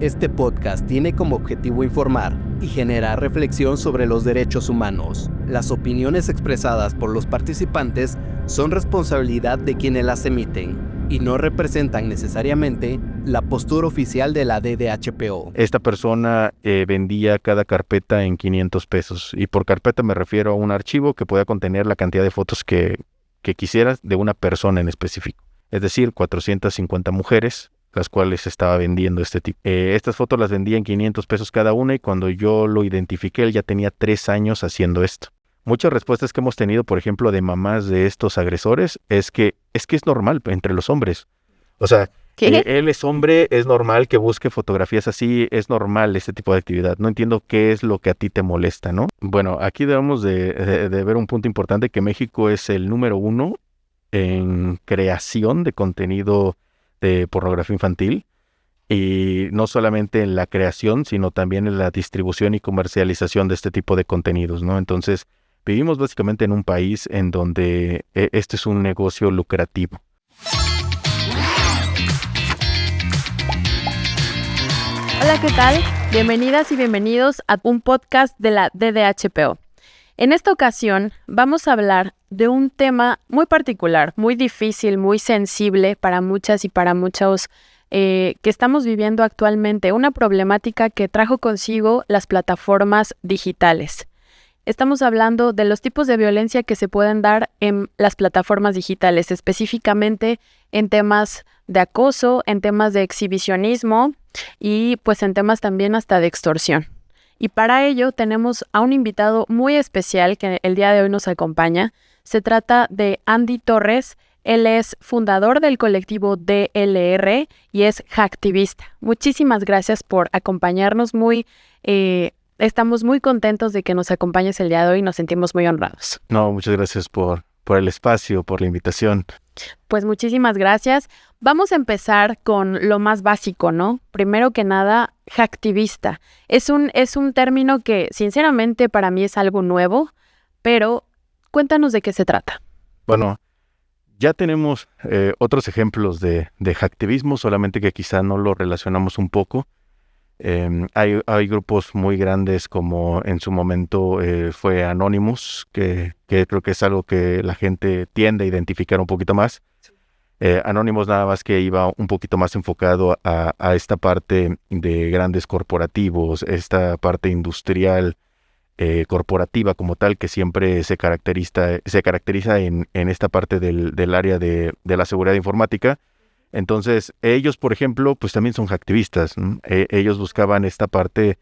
Este podcast tiene como objetivo informar y generar reflexión sobre los derechos humanos. Las opiniones expresadas por los participantes son responsabilidad de quienes las emiten y no representan necesariamente la postura oficial de la DDHPO. Esta persona vendía cada carpeta en 500 pesos y por carpeta me refiero a un archivo que pueda contener la cantidad de fotos que quisieras de una persona en específico. Es decir, 450 mujeres, las cuales estaba vendiendo este tipo. Estas fotos las vendía en 500 pesos cada una y cuando yo lo identifiqué, él ya tenía 3 años haciendo esto. Muchas respuestas que hemos tenido, por ejemplo, de mamás de estos agresores, es que es normal entre los hombres. O sea, él es hombre, es normal que busque fotografías así, es normal este tipo de actividad. No entiendo qué es lo que a ti te molesta, ¿no? Bueno, aquí debemos de ver un punto importante, que México es el número 1 en creación de contenido de pornografía infantil. Y no solamente en la creación, sino también en la distribución y comercialización de este tipo de contenidos, ¿no? Entonces, vivimos básicamente en un país en donde este es un negocio lucrativo. Hola, ¿qué tal? Bienvenidas y bienvenidos a un podcast de la DDHPO. En esta ocasión vamos a hablar de un tema muy particular, muy difícil, muy sensible para muchas y para muchos que estamos viviendo actualmente, una problemática que trajo consigo las plataformas digitales. Estamos hablando de los tipos de violencia que se pueden dar en las plataformas digitales, específicamente en temas de acoso, en temas de exhibicionismo y pues en temas también hasta de extorsión. Y para ello tenemos a un invitado muy especial que el día de hoy nos acompaña. Se trata de Andy Torres. Él es fundador del colectivo DLR y es hacktivista. Muchísimas gracias por acompañarnos. Estamos muy contentos de que nos acompañes el día de hoy y nos sentimos muy honrados. No, muchas gracias por el espacio, por la invitación. Pues muchísimas gracias. Vamos a empezar con lo más básico, ¿no? Primero que nada, hacktivista. Es un término que sinceramente para mí es algo nuevo, pero cuéntanos de qué se trata. Bueno, ya tenemos otros ejemplos de hacktivismo, solamente que quizá no lo relacionamos un poco. Hay grupos muy grandes como en su momento fue Anonymous, que creo que es algo que la gente tiende a identificar un poquito más. Anonymous nada más que iba un poquito más enfocado a esta parte de grandes corporativos, esta parte industrial corporativa como tal, que siempre se caracteriza en esta parte del área de la seguridad informática. Entonces, ellos, por ejemplo, pues también son hacktivistas, ¿no? Ellos buscaban esta parte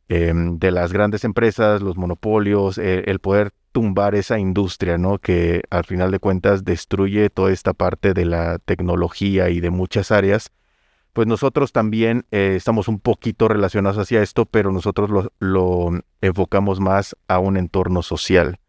de las grandes empresas, los monopolios, el poder tumbar esa industria, ¿no? Que al final de cuentas destruye toda esta parte de la tecnología y de muchas áreas. Pues nosotros también estamos un poquito relacionados hacia esto, pero nosotros lo enfocamos más a un entorno social.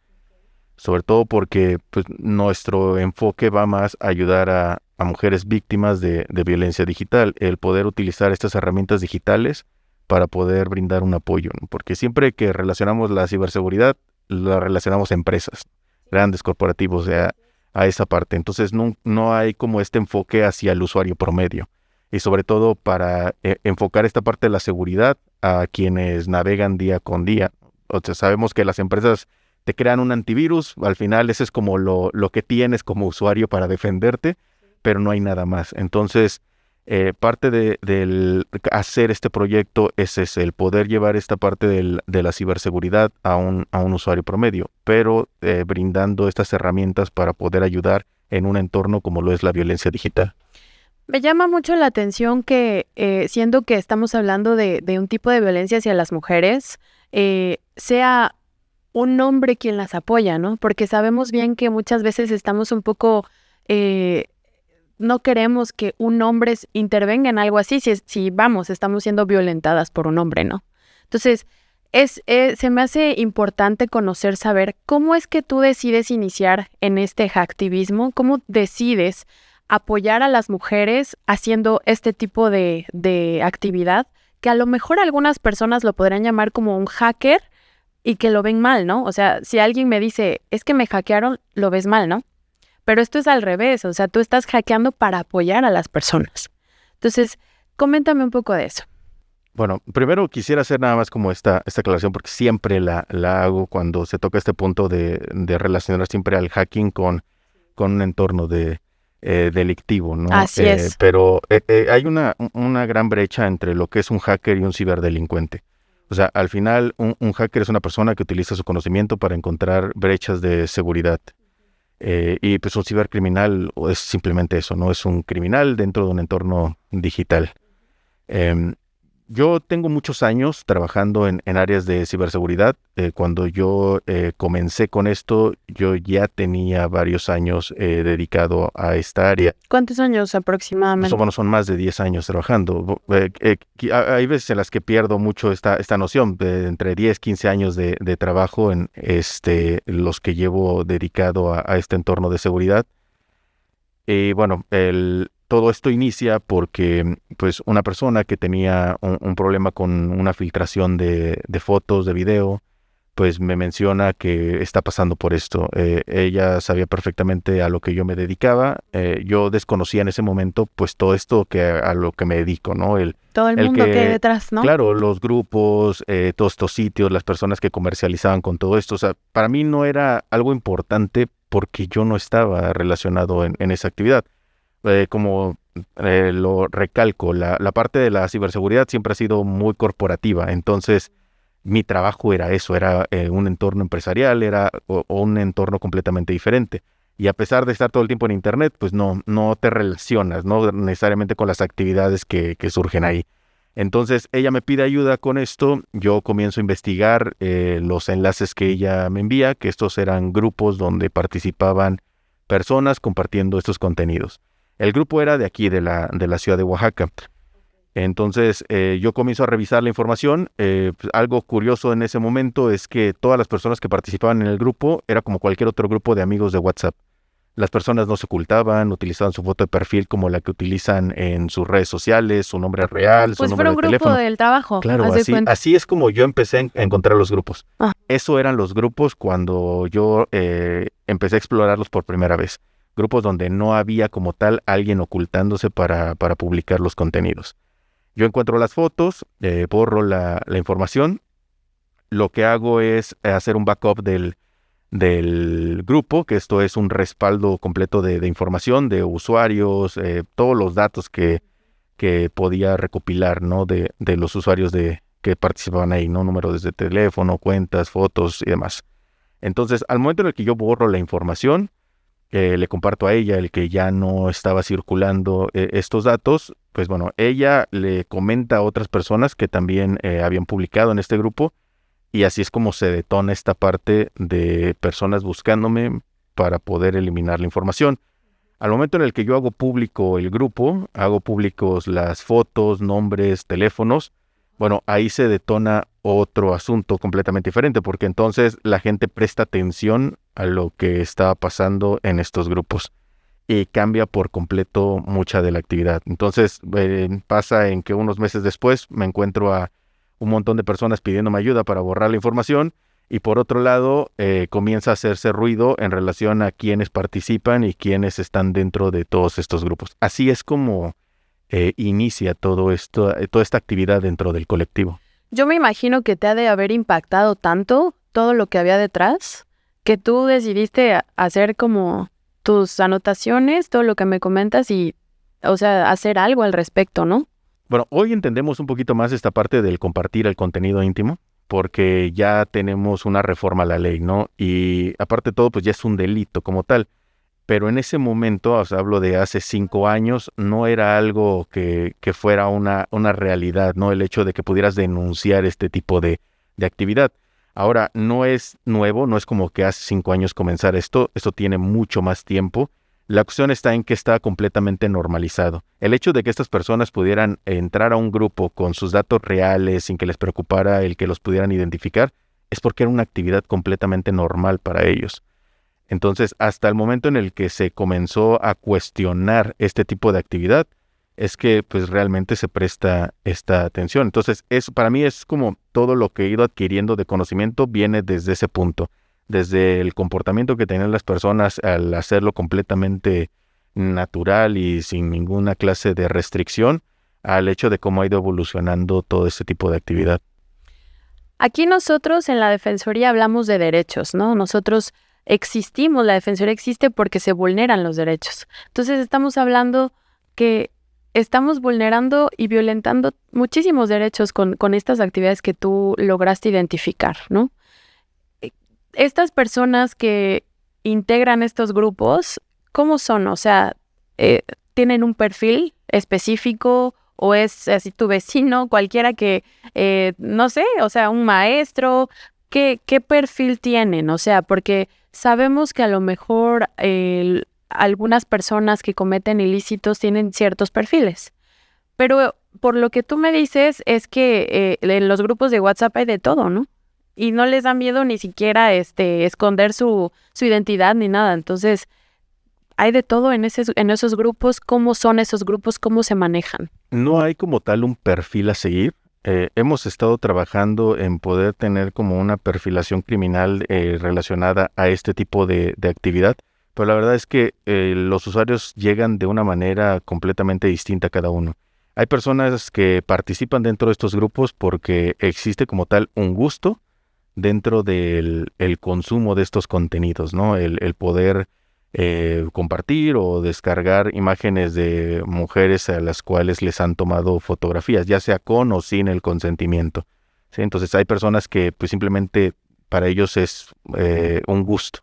Sobre todo porque pues, nuestro enfoque va más a ayudar a mujeres víctimas de violencia digital, el poder utilizar estas herramientas digitales para poder brindar un apoyo, ¿no? Porque siempre que relacionamos la ciberseguridad, la relacionamos a empresas, grandes corporativos, a esa parte. Entonces no hay como este enfoque hacia el usuario promedio. Y sobre todo para enfocar esta parte de la seguridad a quienes navegan día con día. O sea, sabemos que las empresas te crean un antivirus, al final ese es como lo que tienes como usuario para defenderte, pero no hay nada más. Entonces, parte del hacer este proyecto es el poder llevar esta parte de la ciberseguridad a un usuario promedio, pero brindando estas herramientas para poder ayudar en un entorno como lo es la violencia digital. Me llama mucho la atención que, siendo que estamos hablando de un tipo de violencia hacia las mujeres, sea un hombre quien las apoya, ¿no? Porque sabemos bien que muchas veces estamos un poco... no queremos que un hombre intervenga en algo así si estamos siendo violentadas por un hombre, ¿no? Entonces, se me hace importante saber cómo es que tú decides iniciar en este hacktivismo, cómo decides apoyar a las mujeres haciendo este tipo de actividad, que a lo mejor algunas personas lo podrán llamar como un hacker y que lo ven mal, ¿no? O sea, si alguien me dice, es que me hackearon, lo ves mal, ¿no? Pero esto es al revés, o sea, tú estás hackeando para apoyar a las personas. Entonces, coméntame un poco de eso. Bueno, primero quisiera hacer nada más como esta aclaración, porque siempre la hago cuando se toca este punto de relacionar siempre al hacking con un entorno delictivo, ¿no? Así es. Pero hay una gran brecha entre lo que es un hacker y un ciberdelincuente. O sea, al final un hacker es una persona que utiliza su conocimiento para encontrar brechas de seguridad. Y pues un cibercriminal es simplemente eso, ¿no? Es un criminal dentro de un entorno digital. Em, yo tengo muchos años trabajando en áreas de ciberseguridad. Cuando yo comencé con esto, yo ya tenía varios años dedicado a esta área. ¿Cuántos años aproximadamente? Bueno, son más de 10 años trabajando. Hay veces en las que pierdo mucho esta noción de entre 10, 15 años de trabajo en los que llevo dedicado a este entorno de seguridad. Y bueno, todo esto inicia porque pues una persona que tenía un problema con una filtración de fotos, de video, pues me menciona que está pasando por esto. Ella sabía perfectamente a lo que yo me dedicaba. Yo desconocía en ese momento pues todo esto a lo que me dedico, ¿no? Todo el mundo que hay detrás, ¿no? Claro, los grupos, todos estos sitios, las personas que comercializaban con todo esto. O sea, para mí no era algo importante porque yo no estaba relacionado en esa actividad. Como lo recalco, la parte de la ciberseguridad siempre ha sido muy corporativa. Entonces, mi trabajo era eso, era un entorno empresarial, o un entorno completamente diferente. Y a pesar de estar todo el tiempo en Internet, pues no te relacionas, no necesariamente con las actividades que surgen ahí. Entonces ella me pide ayuda con esto, yo comienzo a investigar los enlaces que ella me envía, que estos eran grupos donde participaban personas compartiendo estos contenidos. El grupo era de aquí, de la ciudad de Oaxaca. Entonces yo comienzo a revisar la información. Pues, algo curioso en ese momento es que todas las personas que participaban en el grupo era como cualquier otro grupo de amigos de WhatsApp. Las personas no se ocultaban, utilizaban su foto de perfil como la que utilizan en sus redes sociales, su nombre real, su número de teléfono. Pues fue un grupo del trabajo. Claro, así es como yo empecé a encontrar los grupos. Eso eran los grupos cuando yo empecé a explorarlos por primera vez. Grupos donde no había como tal alguien ocultándose para publicar los contenidos. Yo encuentro las fotos, borro la información. Lo que hago es hacer un backup del grupo, que esto es un respaldo completo de información, de usuarios, todos los datos que podía recopilar, ¿no? de los usuarios que participaban ahí, ¿no? Números de teléfono, cuentas, fotos y demás. Entonces, al momento en el que yo borro la información, le comparto a ella el que ya no estaba circulando estos datos, pues bueno, ella le comenta a otras personas que también habían publicado en este grupo, y así es como se detona esta parte de personas buscándome para poder eliminar la información. Al momento en el que yo hago público el grupo, hago públicos las fotos, nombres, teléfonos, bueno, ahí se detona otro asunto completamente diferente, porque entonces la gente presta atención a lo que está pasando en estos grupos y cambia por completo mucha de la actividad. Entonces pasa en que unos meses después me encuentro a un montón de personas pidiéndome ayuda para borrar la información, y por otro lado comienza a hacerse ruido en relación a quienes participan y quienes están dentro de todos estos grupos. Así es como inicia toda esta actividad dentro del colectivo. Yo me imagino que te ha de haber impactado tanto todo lo que había detrás, que tú decidiste hacer como tus anotaciones, todo lo que me comentas y, o sea, hacer algo al respecto, ¿no? Bueno, hoy entendemos un poquito más esta parte del compartir el contenido íntimo, porque ya tenemos una reforma a la ley, ¿no? Y aparte de todo, pues ya es un delito como tal. Pero en ese momento, o sea, hablo de hace 5 años, no era algo que fuera una realidad, ¿no? El hecho de que pudieras denunciar este tipo de actividad. Ahora, no es nuevo, no es como que hace 5 años comenzar esto tiene mucho más tiempo. La cuestión está en que está completamente normalizado. El hecho de que estas personas pudieran entrar a un grupo con sus datos reales sin que les preocupara el que los pudieran identificar, es porque era una actividad completamente normal para ellos. Entonces, hasta el momento en el que se comenzó a cuestionar este tipo de actividad, es que pues realmente se presta esta atención. Entonces, eso para mí es como todo lo que he ido adquiriendo de conocimiento viene desde ese punto. Desde el comportamiento que tenían las personas al hacerlo completamente natural y sin ninguna clase de restricción, al hecho de cómo ha ido evolucionando todo este tipo de actividad. Aquí nosotros en la Defensoría hablamos de derechos, ¿no? Nosotros existimos, la Defensoría existe porque se vulneran los derechos. Entonces estamos hablando que estamos vulnerando y violentando muchísimos derechos con estas actividades que tú lograste identificar, ¿no? Estas personas que integran estos grupos, ¿cómo son? O sea, ¿tienen un perfil específico o es así tu vecino, cualquiera que, no sé, o sea, un maestro? ¿Qué perfil tienen? O sea, porque sabemos que a lo mejor algunas personas que cometen ilícitos tienen ciertos perfiles, pero por lo que tú me dices es que en los grupos de WhatsApp hay de todo, ¿no? Y no les da miedo ni siquiera esconder su identidad ni nada. Entonces, hay de todo en esos grupos. ¿Cómo son esos grupos? ¿Cómo se manejan? No hay como tal un perfil a seguir. Hemos estado trabajando en poder tener como una perfilación criminal relacionada a este tipo de actividad, pero la verdad es que los usuarios llegan de una manera completamente distinta cada uno. Hay personas que participan dentro de estos grupos porque existe como tal un gusto dentro del consumo de estos contenidos, ¿no? El poder compartir o descargar imágenes de mujeres a las cuales les han tomado fotografías, ya sea con o sin el consentimiento, ¿sí? Entonces hay personas que pues simplemente para ellos es un gusto.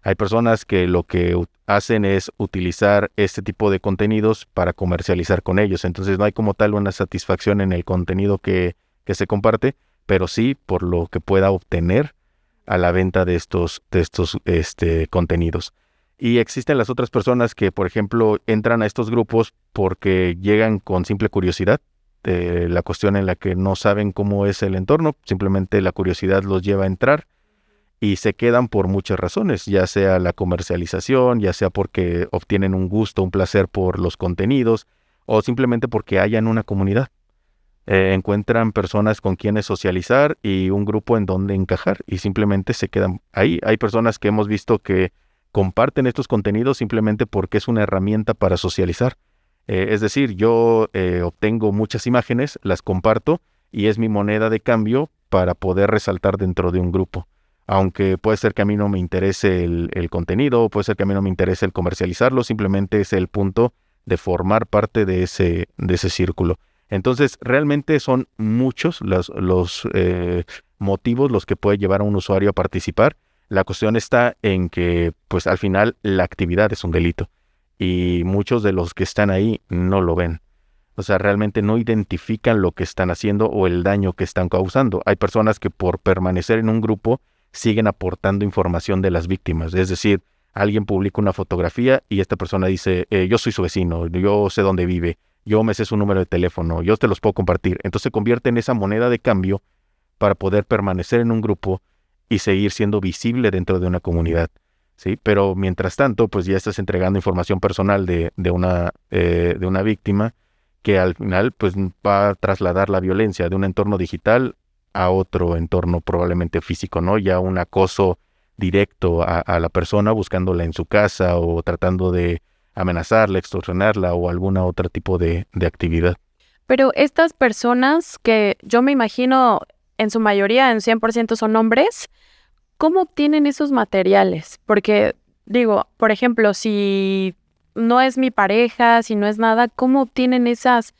Hay personas que lo que hacen es utilizar este tipo de contenidos para comercializar con ellos. Entonces no hay como tal una satisfacción en el contenido que se comparte, pero sí por lo que pueda obtener a la venta de estos contenidos. Y existen las otras personas que, por ejemplo, entran a estos grupos porque llegan con simple curiosidad. La cuestión en la que no saben cómo es el entorno, simplemente la curiosidad los lleva a entrar y se quedan por muchas razones, ya sea la comercialización, ya sea porque obtienen un gusto, un placer por los contenidos o simplemente porque hayan una comunidad. Encuentran personas con quienes socializar y un grupo en donde encajar y simplemente se quedan ahí. Hay personas que hemos visto que comparten estos contenidos simplemente porque es una herramienta para socializar. Es decir, yo obtengo muchas imágenes, las comparto y es mi moneda de cambio para poder resaltar dentro de un grupo. Aunque puede ser que a mí no me interese el contenido, puede ser que a mí no me interese el comercializarlo, simplemente es el punto de formar parte de ese círculo. Entonces, realmente son muchos los motivos los que puede llevar a un usuario a participar. La cuestión está en que, pues al final, la actividad es un delito y muchos de los que están ahí no lo ven. O sea, realmente no identifican lo que están haciendo o el daño que están causando. Hay personas que por permanecer en un grupo siguen aportando información de las víctimas. Es decir, alguien publica una fotografía y esta persona dice, yo soy su vecino, yo sé dónde vive, yo me sé su número de teléfono, yo te los puedo compartir. Entonces se convierte en esa moneda de cambio para poder permanecer en un grupo y seguir siendo visible dentro de una comunidad, ¿sí? Pero mientras tanto, pues ya estás entregando información personal de una víctima que al final pues va a trasladar la violencia de un entorno digital a otro entorno probablemente físico, ¿no? Ya un acoso directo a la persona buscándola en su casa o tratando de amenazarla, extorsionarla o alguna otro tipo de actividad. Pero estas personas que yo me imagino en su mayoría, en 100% son hombres, ¿cómo obtienen esos materiales? Porque digo, por ejemplo, si no es mi pareja, si no es nada, ¿cómo obtienen esas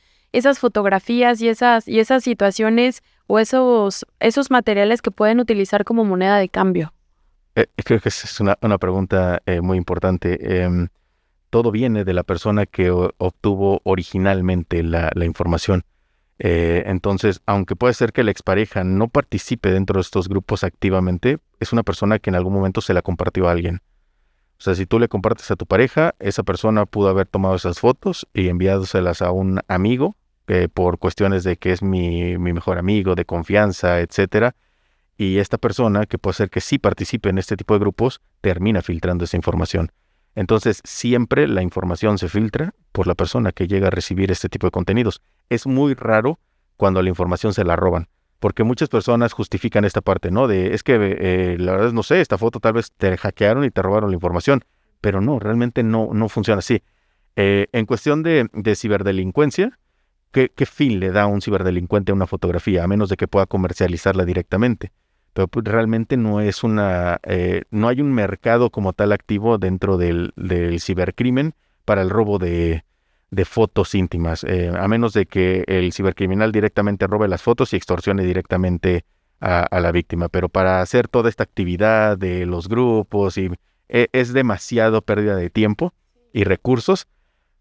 fotografías y esas situaciones o esos materiales que pueden utilizar como moneda de cambio? Creo que esa es una pregunta muy importante. Todo viene de la persona que obtuvo originalmente la información. Entonces, aunque puede ser que la expareja no participe dentro de estos grupos activamente, es una persona que en algún momento se la compartió a alguien. O sea, si tú le compartes a tu pareja, esa persona pudo haber tomado esas fotos y enviándoselas a un amigo, por cuestiones de que es mi mejor amigo, de confianza, etcétera. Y esta persona, que puede ser que sí participe en este tipo de grupos, termina filtrando esa información. Entonces, siempre la información se filtra por la persona que llega a recibir este tipo de contenidos. Es muy raro cuando la información se la roban, porque muchas personas justifican esta parte, ¿no? Es que la verdad no sé, esta foto tal vez te hackearon y te robaron la información, pero no, realmente no funciona así. En cuestión de ciberdelincuencia, ¿qué fin le da un ciberdelincuente a una fotografía, a menos de que pueda comercializarla directamente? Pero pues, realmente no hay un mercado como tal activo dentro del cibercrimen para el robo de fotos íntimas, a menos de que el cibercriminal directamente robe las fotos y extorsione directamente a la víctima. Pero para hacer toda esta actividad de los grupos es demasiado pérdida de tiempo y recursos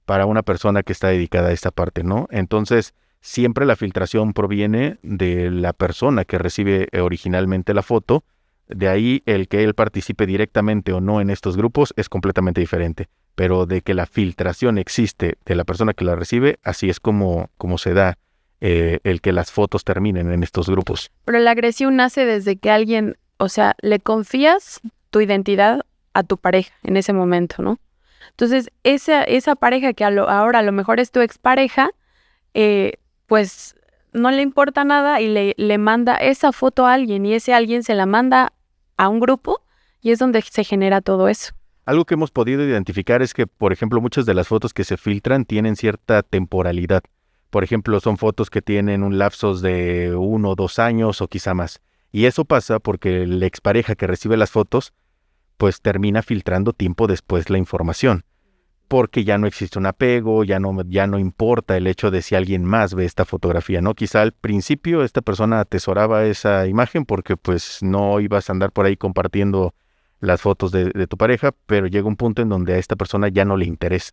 para una persona que está dedicada a esta parte, ¿no? Entonces, siempre la filtración proviene de la persona que recibe originalmente la foto. De ahí el que él participe directamente o no en estos grupos es completamente diferente. Pero de que la filtración existe de la persona que la recibe, así es como se da el que las fotos terminen en estos grupos. Pero la agresión nace desde que alguien, o sea, le confías tu identidad a tu pareja en ese momento, ¿no? Entonces, esa pareja que ahora a lo mejor es tu expareja, pues no le importa nada y le manda esa foto a alguien y ese alguien se la manda a un grupo y es donde se genera todo eso. Algo que hemos podido identificar es que, por ejemplo, muchas de las fotos que se filtran tienen cierta temporalidad. Por ejemplo, son fotos que tienen un lapso de 1 o 2 años o quizá más. Y eso pasa porque la expareja que recibe las fotos, pues termina filtrando tiempo después la información. Porque ya no existe un apego, ya no importa el hecho de si alguien más ve esta fotografía, ¿no? Quizá al principio esta persona atesoraba esa imagen porque pues no ibas a andar por ahí compartiendo las fotos de tu pareja, pero llega un punto en donde a esta persona ya no le interesa.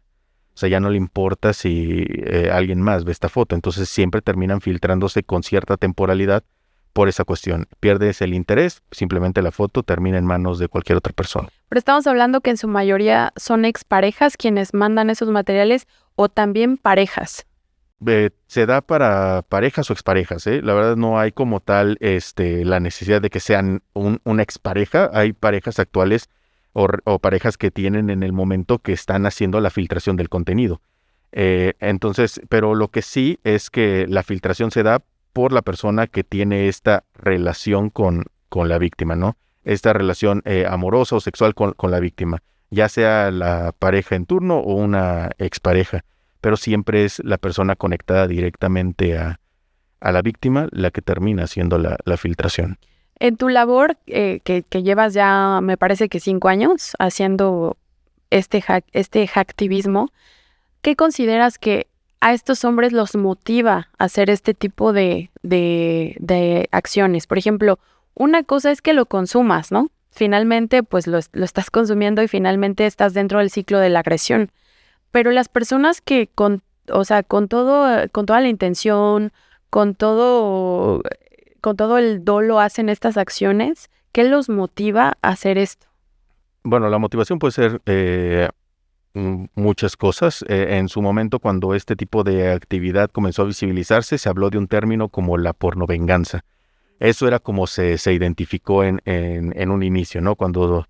O sea, ya no le importa si alguien más ve esta foto. Entonces siempre terminan filtrándose con cierta temporalidad por esa cuestión. Pierdes el interés, simplemente la foto termina en manos de cualquier otra persona. Pero estamos hablando que en su mayoría son exparejas quienes mandan esos materiales o también parejas. Se da para parejas o exparejas, ¿eh? La verdad no hay como tal la necesidad de que sean una expareja. Hay parejas actuales o parejas que tienen en el momento que están haciendo la filtración del contenido. Entonces, pero lo que sí es que la filtración se da por la persona que tiene esta relación con la víctima, ¿no? Esta relación amorosa o sexual con la víctima, ya sea la pareja en turno o una expareja, pero siempre es la persona conectada directamente a la víctima la que termina haciendo la filtración. En tu labor, que llevas ya, me parece que 5 años haciendo este hacktivismo, ¿qué consideras que a estos hombres los motiva a hacer este tipo de acciones? Por ejemplo, una cosa es que lo consumas, ¿no? Finalmente, pues lo estás consumiendo y finalmente estás dentro del ciclo de la agresión. Pero las personas que con toda la intención, con todo el dolo hacen estas acciones, ¿qué los motiva a hacer esto? Bueno, la motivación puede ser muchas cosas. En su momento, cuando este tipo de actividad comenzó a visibilizarse, se habló de un término como la pornovenganza. Eso era como se identificó en un inicio, ¿no? Cuando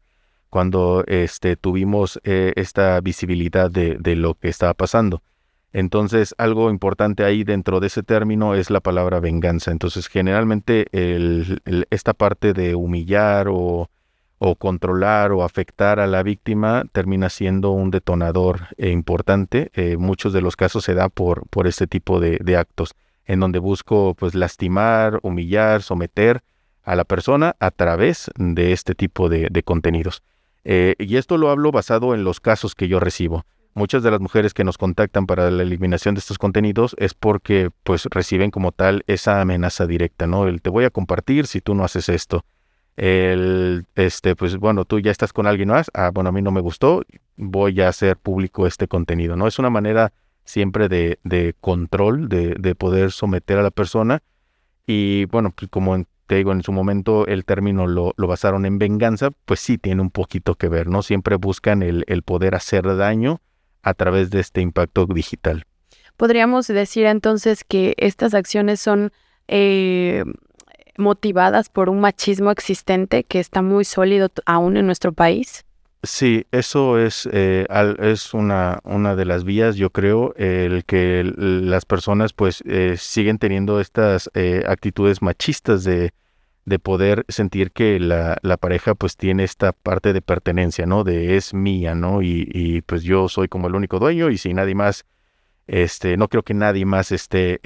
tuvimos esta visibilidad de lo que estaba pasando. Entonces, algo importante ahí dentro de ese término es la palabra venganza. Entonces, generalmente esta parte de humillar o controlar o afectar a la víctima termina siendo un detonador importante. Muchos de los casos se da por este tipo de actos, en donde busco pues lastimar, humillar, someter a la persona a través de este tipo de contenidos. Y esto lo hablo basado en los casos que yo recibo. Muchas de las mujeres que nos contactan para la eliminación de estos contenidos es porque pues reciben como tal esa amenaza directa, ¿no? El te voy a compartir si tú no haces esto. Pues bueno, tú ya estás con alguien más, bueno, a mí no me gustó, voy a hacer público este contenido, ¿no? Es una manera siempre de control, de poder someter a la persona. Y bueno, pues como te digo, en su momento el término lo basaron en venganza, pues sí tiene un poquito que ver, ¿no? Siempre buscan el poder hacer daño a través de este impacto digital. ¿Podríamos decir entonces que estas acciones son motivadas por un machismo existente que está muy sólido aún en nuestro país? Sí, eso es una de las vías, yo creo, el que las personas pues siguen teniendo estas actitudes machistas de poder sentir que la pareja pues tiene esta parte de pertenencia, ¿no? De es mía, ¿no? Y pues yo soy como el único dueño y si nadie más no creo que nadie más esté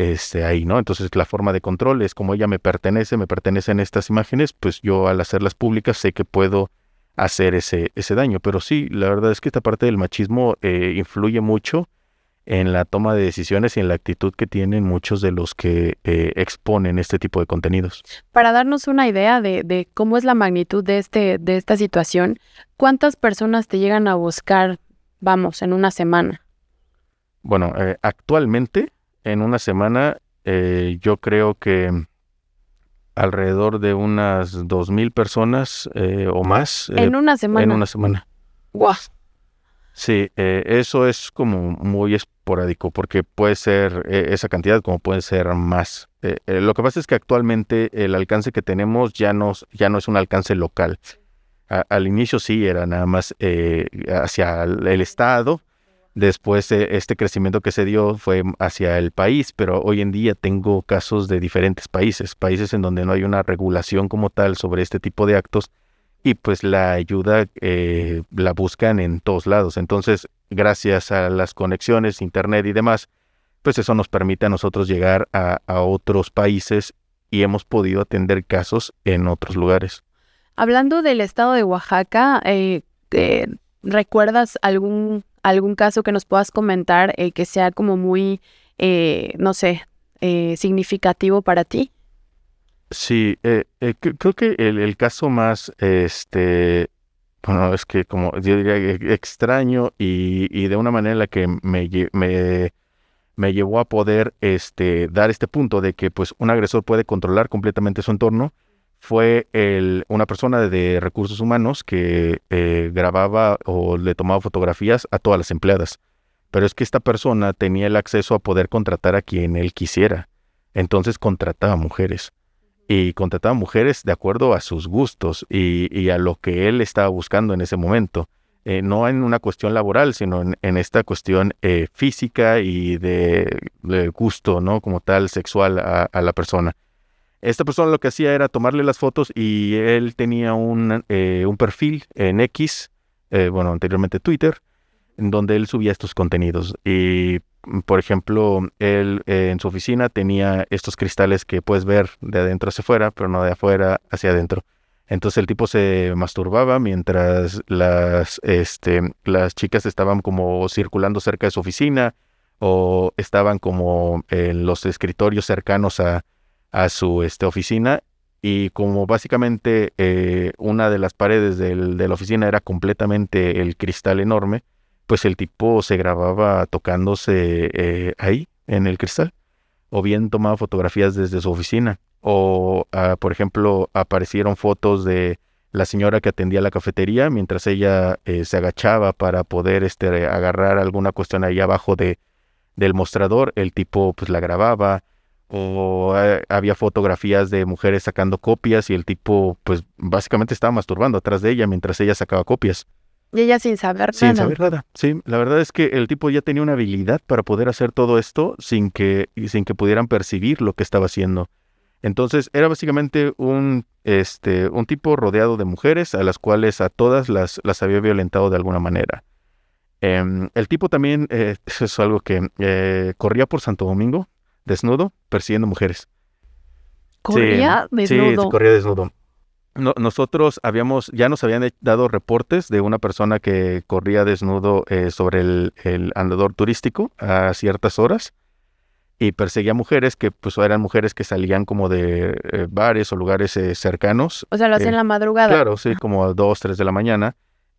ahí, ¿no? Entonces la forma de control es como ella me pertenecen estas imágenes, pues yo al hacerlas públicas sé que puedo hacer ese daño. Pero sí, la verdad es que esta parte del machismo influye mucho en la toma de decisiones y en la actitud que tienen muchos de los que exponen este tipo de contenidos. Para darnos una idea de cómo es la magnitud de esta situación, ¿cuántas personas te llegan a buscar, vamos, en una semana? Bueno, actualmente, en una semana, yo creo que alrededor de unas 2,000 personas o más. ¿En una semana? En una semana. ¡Guau! Sí, eso es como muy esporádico, porque puede ser esa cantidad como puede ser más. Lo que pasa es que actualmente el alcance que tenemos ya no es un alcance local. Al inicio sí era nada más hacia el estado. Después este crecimiento que se dio fue hacia el país, pero hoy en día tengo casos de diferentes países en donde no hay una regulación como tal sobre este tipo de actos, y pues la ayuda la buscan en todos lados. Entonces, gracias a las conexiones, internet y demás, pues eso nos permite a nosotros llegar a otros países y hemos podido atender casos en otros lugares. Hablando del estado de Oaxaca, ¿recuerdas algún caso que nos puedas comentar que sea como muy, no sé, significativo para ti? Sí, creo que el caso más, bueno, es que como yo diría extraño y de una manera en la que me llevó a poder dar este punto de que pues un agresor puede controlar completamente su entorno, fue una persona de recursos humanos que grababa o le tomaba fotografías a todas las empleadas. Pero es que esta persona tenía el acceso a poder contratar a quien él quisiera. Entonces contrataba mujeres. Y contrataba mujeres de acuerdo a sus gustos y a lo que él estaba buscando en ese momento. No en una cuestión laboral, sino en esta cuestión física y de gusto, ¿no? Como tal, sexual a la persona. Esta persona lo que hacía era tomarle las fotos y él tenía un perfil en X, bueno, anteriormente Twitter, en donde él subía estos contenidos. Y, por ejemplo, él en su oficina tenía estos cristales que puedes ver de adentro hacia afuera, pero no de afuera hacia adentro. Entonces el tipo se masturbaba mientras las chicas estaban como circulando cerca de su oficina o estaban como en los escritorios cercanos a su oficina, y como básicamente una de las paredes de la oficina era completamente el cristal enorme, pues el tipo se grababa tocándose ahí en el cristal, o bien tomaba fotografías desde su oficina, o por ejemplo aparecieron fotos de la señora que atendía la cafetería mientras ella se agachaba para poder agarrar alguna cuestión ahí abajo del mostrador. El tipo pues la grababa. O había fotografías de mujeres sacando copias y el tipo pues básicamente estaba masturbando atrás de ella mientras ella sacaba copias. Y ella sin saber nada. Sin saber nada, sí. La verdad es que el tipo ya tenía una habilidad para poder hacer todo esto sin que pudieran percibir lo que estaba haciendo. Entonces era básicamente un tipo rodeado de mujeres a las cuales a todas las había violentado de alguna manera. El tipo también, eso es algo que corría por Santo Domingo, desnudo, persiguiendo mujeres. ¿Corría desnudo? Sí, corría desnudo. Nosotros ya nos habían dado reportes de una persona que corría desnudo sobre el andador turístico a ciertas horas y perseguía mujeres que pues eran mujeres que salían como de bares o lugares cercanos. O sea, lo hacía en la madrugada. Claro, sí, como a 2, 3 de la mañana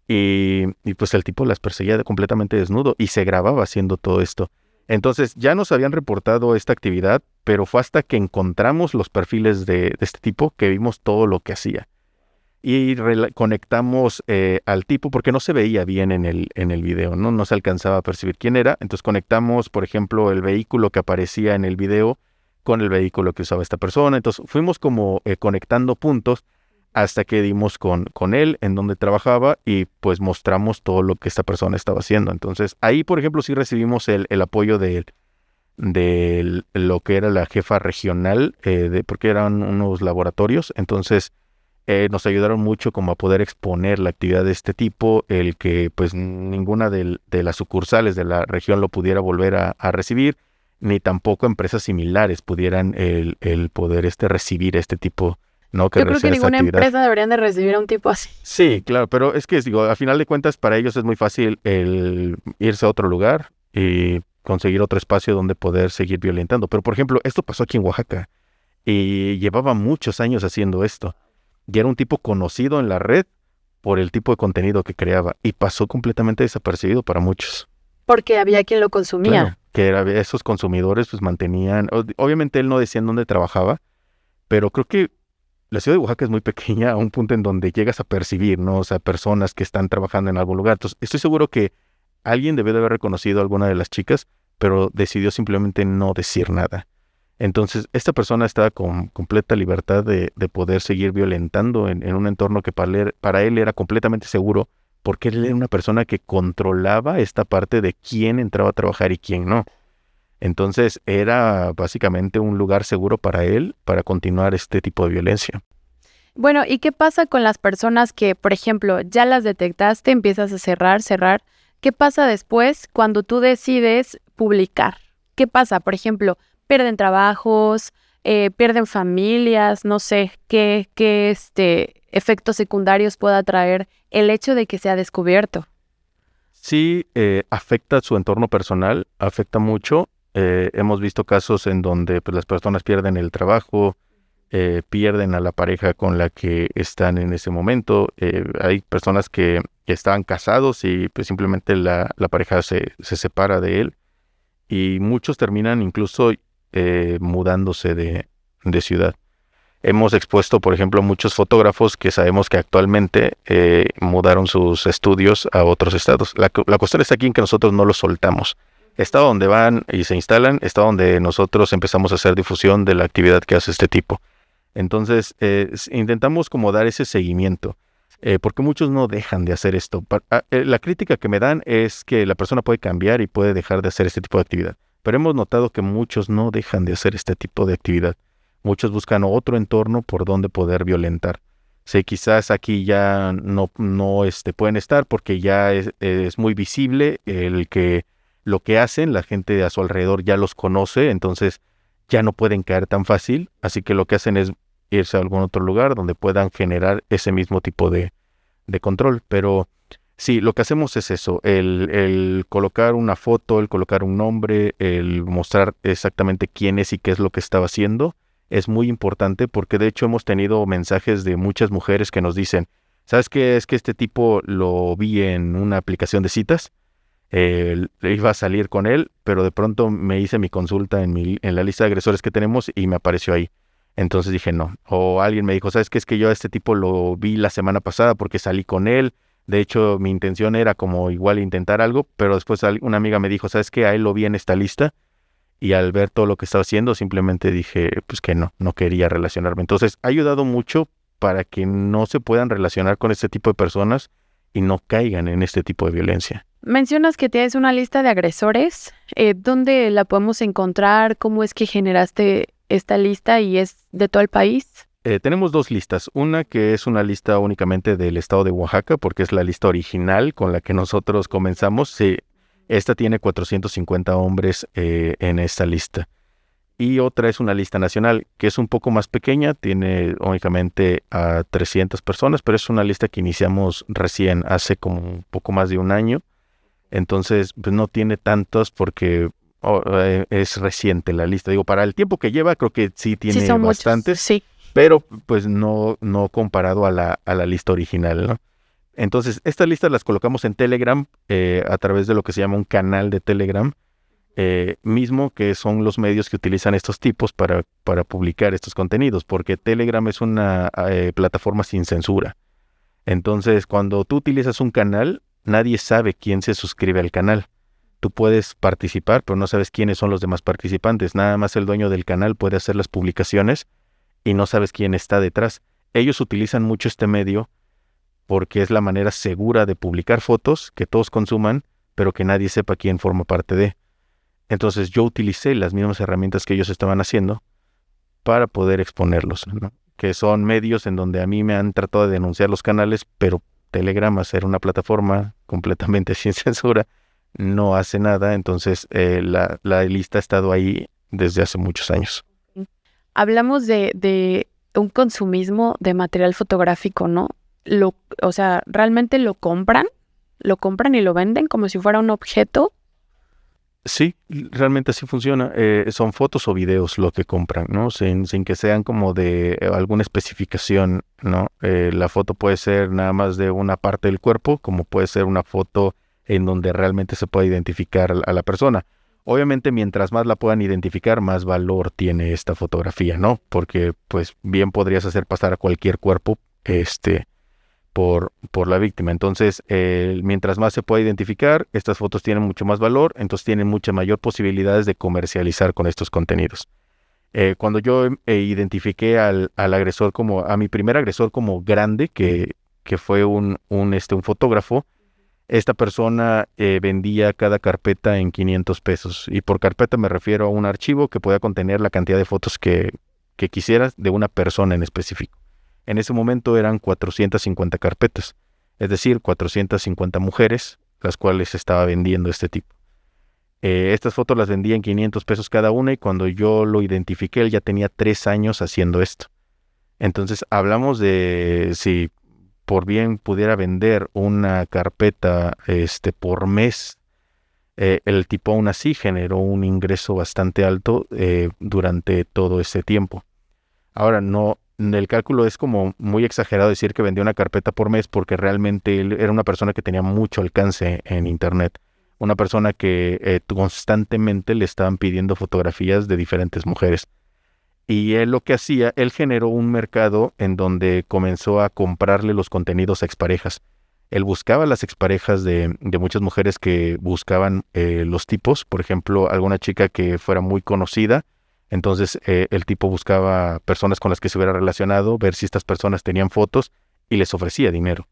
y pues el tipo las perseguía completamente desnudo y se grababa haciendo todo esto. Entonces ya nos habían reportado esta actividad, pero fue hasta que encontramos los perfiles de este tipo que vimos todo lo que hacía. Y conectamos al tipo porque no se veía bien en el video, ¿no? No se alcanzaba a percibir quién era. Entonces conectamos, por ejemplo, el vehículo que aparecía en el video con el vehículo que usaba esta persona. Entonces fuimos como conectando puntos hasta que dimos con él en donde trabajaba y pues mostramos todo lo que esta persona estaba haciendo. Entonces ahí, por ejemplo, sí recibimos el apoyo de lo que era la jefa regional, porque eran unos laboratorios. Entonces nos ayudaron mucho como a poder exponer la actividad de este tipo, el que pues ninguna de las sucursales de la región lo pudiera volver a recibir, ni tampoco empresas similares pudieran el poder recibir este tipo, ¿no? Yo creo que ninguna empresa debería de recibir a un tipo así. Sí, claro, pero es que, digo, a final de cuentas para ellos es muy fácil el irse a otro lugar y conseguir otro espacio donde poder seguir violentando. Pero, por ejemplo, esto pasó aquí en Oaxaca y llevaba muchos años haciendo esto. Y era un tipo conocido en la red por el tipo de contenido que creaba y pasó completamente desapercibido para muchos. Porque había quien lo consumía. Claro, que esos consumidores pues mantenían, obviamente él no decía en dónde trabajaba, pero creo que la ciudad de Oaxaca es muy pequeña a un punto en donde llegas a percibir, ¿no? O sea, personas que están trabajando en algún lugar. Entonces, estoy seguro que alguien debió de haber reconocido a alguna de las chicas, pero decidió simplemente no decir nada. Entonces, esta persona estaba con completa libertad de poder seguir violentando en un entorno que para él era completamente seguro, porque él era una persona que controlaba esta parte de quién entraba a trabajar y quién no. Entonces, era básicamente un lugar seguro para él para continuar este tipo de violencia. Bueno, ¿y qué pasa con las personas que, por ejemplo, ya las detectaste, empiezas a cerrar? ¿Qué pasa después cuando tú decides publicar? ¿Qué pasa? Por ejemplo, pierden trabajos, pierden familias, no sé, qué efectos secundarios pueda traer el hecho de que sea descubierto. Sí, afecta su entorno personal, afecta mucho. Hemos visto casos en donde pues, las personas pierden el trabajo, pierden a la pareja con la que están en ese momento. Hay personas que estaban casados y pues, simplemente la pareja se separa de él. Y muchos terminan incluso mudándose de ciudad. Hemos expuesto, por ejemplo, muchos fotógrafos que sabemos que actualmente mudaron sus estudios a otros estados. La cuestión está aquí en que nosotros no los soltamos. Estado donde van y se instalan, estado donde nosotros empezamos a hacer difusión de la actividad que hace este tipo. Entonces, intentamos como dar ese seguimiento, porque muchos no dejan de hacer esto. La crítica que me dan es que la persona puede cambiar y puede dejar de hacer este tipo de actividad. Pero hemos notado que muchos no dejan de hacer este tipo de actividad. Muchos buscan otro entorno por donde poder violentar. Sí, quizás aquí ya no pueden estar porque ya es muy visible lo que hacen, la gente a su alrededor ya los conoce, entonces ya no pueden caer tan fácil, así que lo que hacen es irse a algún otro lugar donde puedan generar ese mismo tipo de control. Pero sí, lo que hacemos es eso, el colocar una foto, el colocar un nombre, el mostrar exactamente quién es y qué es lo que estaba haciendo, es muy importante porque de hecho hemos tenido mensajes de muchas mujeres que nos dicen, ¿sabes qué? Es que este tipo lo vi en una aplicación de citas, iba a salir con él, pero de pronto me hice mi consulta en la lista de agresores que tenemos y me apareció ahí. Entonces dije no. O alguien me dijo, ¿sabes qué? Es que yo a este tipo lo vi la semana pasada porque salí con él. De hecho, mi intención era como igual intentar algo, pero después una amiga me dijo, ¿sabes qué? A él lo vi en esta lista. Y al ver todo lo que estaba haciendo, simplemente dije, pues que no quería relacionarme. Entonces, ha ayudado mucho para que no se puedan relacionar con este tipo de personas y no caigan en este tipo de violencia. Mencionas que tienes una lista de agresores. ¿Dónde la podemos encontrar? ¿Cómo es que generaste esta lista y es de todo el país? Tenemos dos listas. Una que es una lista únicamente del estado de Oaxaca, porque es la lista original con la que nosotros comenzamos. Sí, esta tiene 450 hombres en esta lista. Y otra es una lista nacional, que es un poco más pequeña, tiene únicamente a 300 personas, pero es una lista que iniciamos recién, hace como un poco más de un año. Entonces, pues no tiene tantos porque es reciente la lista. Digo, para el tiempo que lleva, creo que sí tiene son bastantes, muchos, sí. Pero pues no comparado a la lista original, ¿no? Entonces, estas listas las colocamos en Telegram a través de lo que se llama un canal de Telegram, mismo que son los medios que utilizan estos tipos para publicar estos contenidos, porque Telegram es una plataforma sin censura. Entonces, cuando tú utilizas un canal, nadie sabe quién se suscribe al canal. Tú puedes participar, pero no sabes quiénes son los demás participantes. Nada más el dueño del canal puede hacer las publicaciones y no sabes quién está detrás. Ellos utilizan mucho este medio porque es la manera segura de publicar fotos que todos consuman, pero que nadie sepa quién forma parte de. Entonces yo utilicé las mismas herramientas que ellos estaban haciendo para poder exponerlos, ¿no? que son medios en donde a mí me han tratado de denunciar los canales, pero Telegram, a ser una plataforma completamente sin censura, no hace nada. Entonces la lista ha estado ahí desde hace muchos años. Hablamos de un consumismo de material fotográfico, ¿no? O sea, ¿realmente lo compran? ¿Lo compran y lo venden como si fuera un objeto? Sí, realmente así funciona. Son fotos o videos lo que compran, ¿no? Sin que sean como de alguna especificación, ¿no? La foto puede ser nada más de una parte del cuerpo, como puede ser una foto en donde realmente se puede identificar a la persona. Obviamente, mientras más la puedan identificar, más valor tiene esta fotografía, ¿no? Porque, pues, bien podrías hacer pasar a cualquier cuerpo, por la víctima. Entonces, mientras más se pueda identificar, estas fotos tienen mucho más valor, entonces tienen mucha mayor posibilidades de comercializar con estos contenidos. Cuando yo identifiqué a mi primer agresor como grande, que fue un fotógrafo, esta persona vendía cada carpeta en 500 pesos. Y por carpeta me refiero a un archivo que podía contener la cantidad de fotos que quisieras de una persona en específico. En ese momento eran 450 carpetas, es decir, 450 mujeres, las cuales estaba vendiendo este tipo. Estas fotos las vendía en 500 pesos cada una, y cuando yo lo identifiqué, él ya tenía 3 años haciendo esto. Entonces hablamos de si por bien pudiera vender una carpeta por mes, el tipo aún así generó un ingreso bastante alto durante todo ese tiempo. Ahora, no, el cálculo es como muy exagerado decir que vendía una carpeta por mes, porque realmente él era una persona que tenía mucho alcance en internet, una persona que constantemente le estaban pidiendo fotografías de diferentes mujeres. Y él lo que hacía, él generó un mercado en donde comenzó a comprarle los contenidos a exparejas. Él buscaba las exparejas de muchas mujeres que buscaban los tipos, por ejemplo, alguna chica que fuera muy conocida. Entonces el tipo buscaba personas con las que se hubiera relacionado, ver si estas personas tenían fotos, y les ofrecía dinero.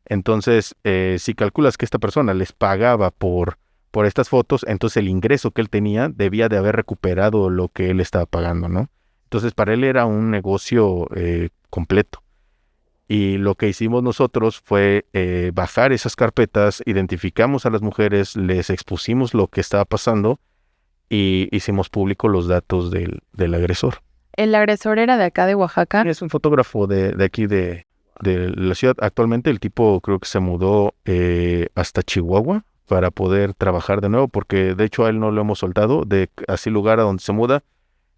Entonces, si calculas que esta persona les pagaba por estas fotos, entonces el ingreso que él tenía debía de haber recuperado lo que él estaba pagando, ¿no? Entonces para él era un negocio completo. Y lo que hicimos nosotros fue bajar esas carpetas, identificamos a las mujeres, les expusimos lo que estaba pasando y hicimos público los datos del agresor. ¿El agresor era de acá de Oaxaca? Es un fotógrafo de aquí de la ciudad. Actualmente el tipo creo que se mudó hasta Chihuahua para poder trabajar de nuevo, porque de hecho a él no lo hemos soltado, de así lugar a donde se muda,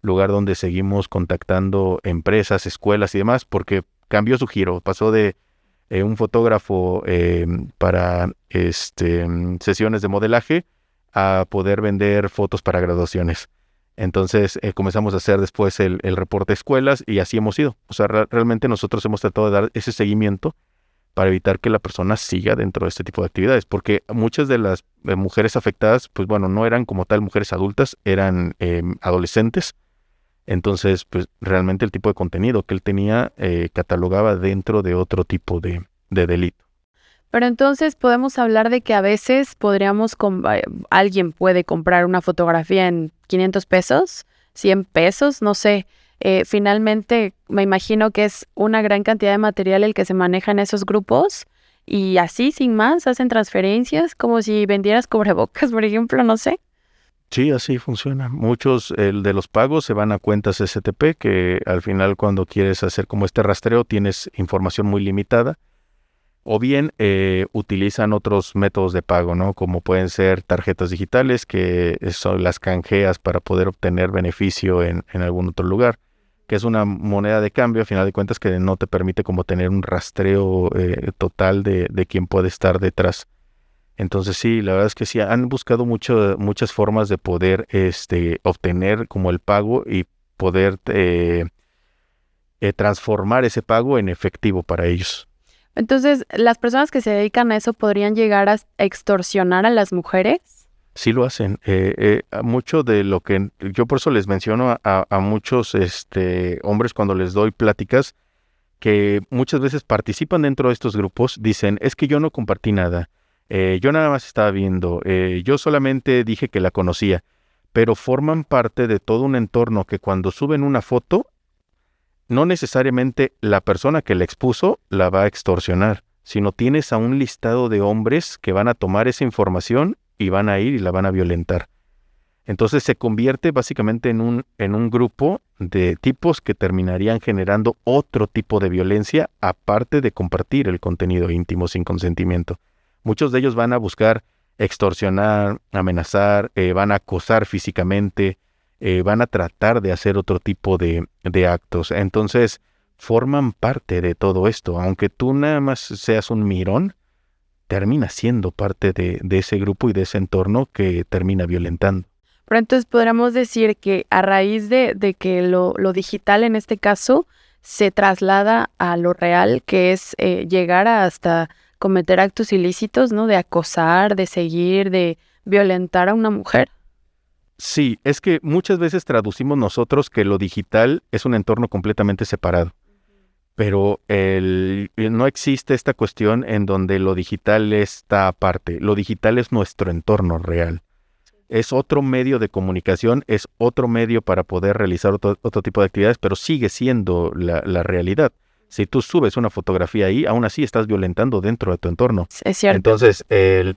lugar donde seguimos contactando empresas, escuelas y demás, porque cambió su giro, pasó de un fotógrafo para sesiones de modelaje a poder vender fotos para graduaciones. Entonces comenzamos a hacer después el reporte a escuelas, y así hemos ido. O sea, realmente nosotros hemos tratado de dar ese seguimiento para evitar que la persona siga dentro de este tipo de actividades, porque muchas de las mujeres afectadas, pues bueno, no eran como tal mujeres adultas, eran adolescentes. Entonces, pues realmente el tipo de contenido que él tenía catalogaba dentro de otro tipo de delito. Pero entonces podemos hablar de que a veces alguien puede comprar una fotografía en 500 pesos, 100 pesos, no sé. Finalmente, me imagino que es una gran cantidad de material el que se maneja en esos grupos, y así, sin más, hacen transferencias como si vendieras cubrebocas, por ejemplo, no sé. Sí, así funciona. Muchos de los pagos se van a cuentas STP, que al final cuando quieres hacer como este rastreo tienes información muy limitada. O bien utilizan otros métodos de pago, ¿no? Como pueden ser tarjetas digitales, que son las canjeas para poder obtener beneficio en algún otro lugar, que es una moneda de cambio, a final de cuentas, que no te permite como tener un rastreo total de quién puede estar detrás. Entonces sí, la verdad es que sí, han buscado muchas formas de poder obtener como el pago y poder transformar ese pago en efectivo para ellos. Entonces, ¿las personas que se dedican a eso podrían llegar a extorsionar a las mujeres? Sí lo hacen. Mucho de lo que yo por eso les menciono a muchos hombres cuando les doy pláticas, que muchas veces participan dentro de estos grupos, dicen, es que yo no compartí nada, yo nada más estaba viendo, yo solamente dije que la conocía, pero forman parte de todo un entorno que cuando suben una foto, no necesariamente la persona que la expuso la va a extorsionar, sino tienes a un listado de hombres que van a tomar esa información y van a ir y la van a violentar. Entonces se convierte básicamente en un grupo de tipos que terminarían generando otro tipo de violencia aparte de compartir el contenido íntimo sin consentimiento. Muchos de ellos van a buscar extorsionar, amenazar, van a acosar físicamente, van a tratar de hacer otro tipo de actos. Entonces forman parte de todo esto. Aunque tú nada más seas un mirón, termina siendo parte de ese grupo y de ese entorno que termina violentando. Pero entonces podríamos decir que a raíz de que lo digital en este caso se traslada a lo real, que es llegar a hasta cometer actos ilícitos, ¿no? De acosar, de seguir, de violentar a una mujer. Sí, es que muchas veces traducimos nosotros que lo digital es un entorno completamente separado, pero no existe esta cuestión en donde lo digital está aparte. Lo digital es nuestro entorno real. Es otro medio de comunicación, es otro medio para poder realizar otro tipo de actividades, pero sigue siendo la realidad. Si tú subes una fotografía ahí, aún así estás violentando dentro de tu entorno. Es cierto. Entonces, esa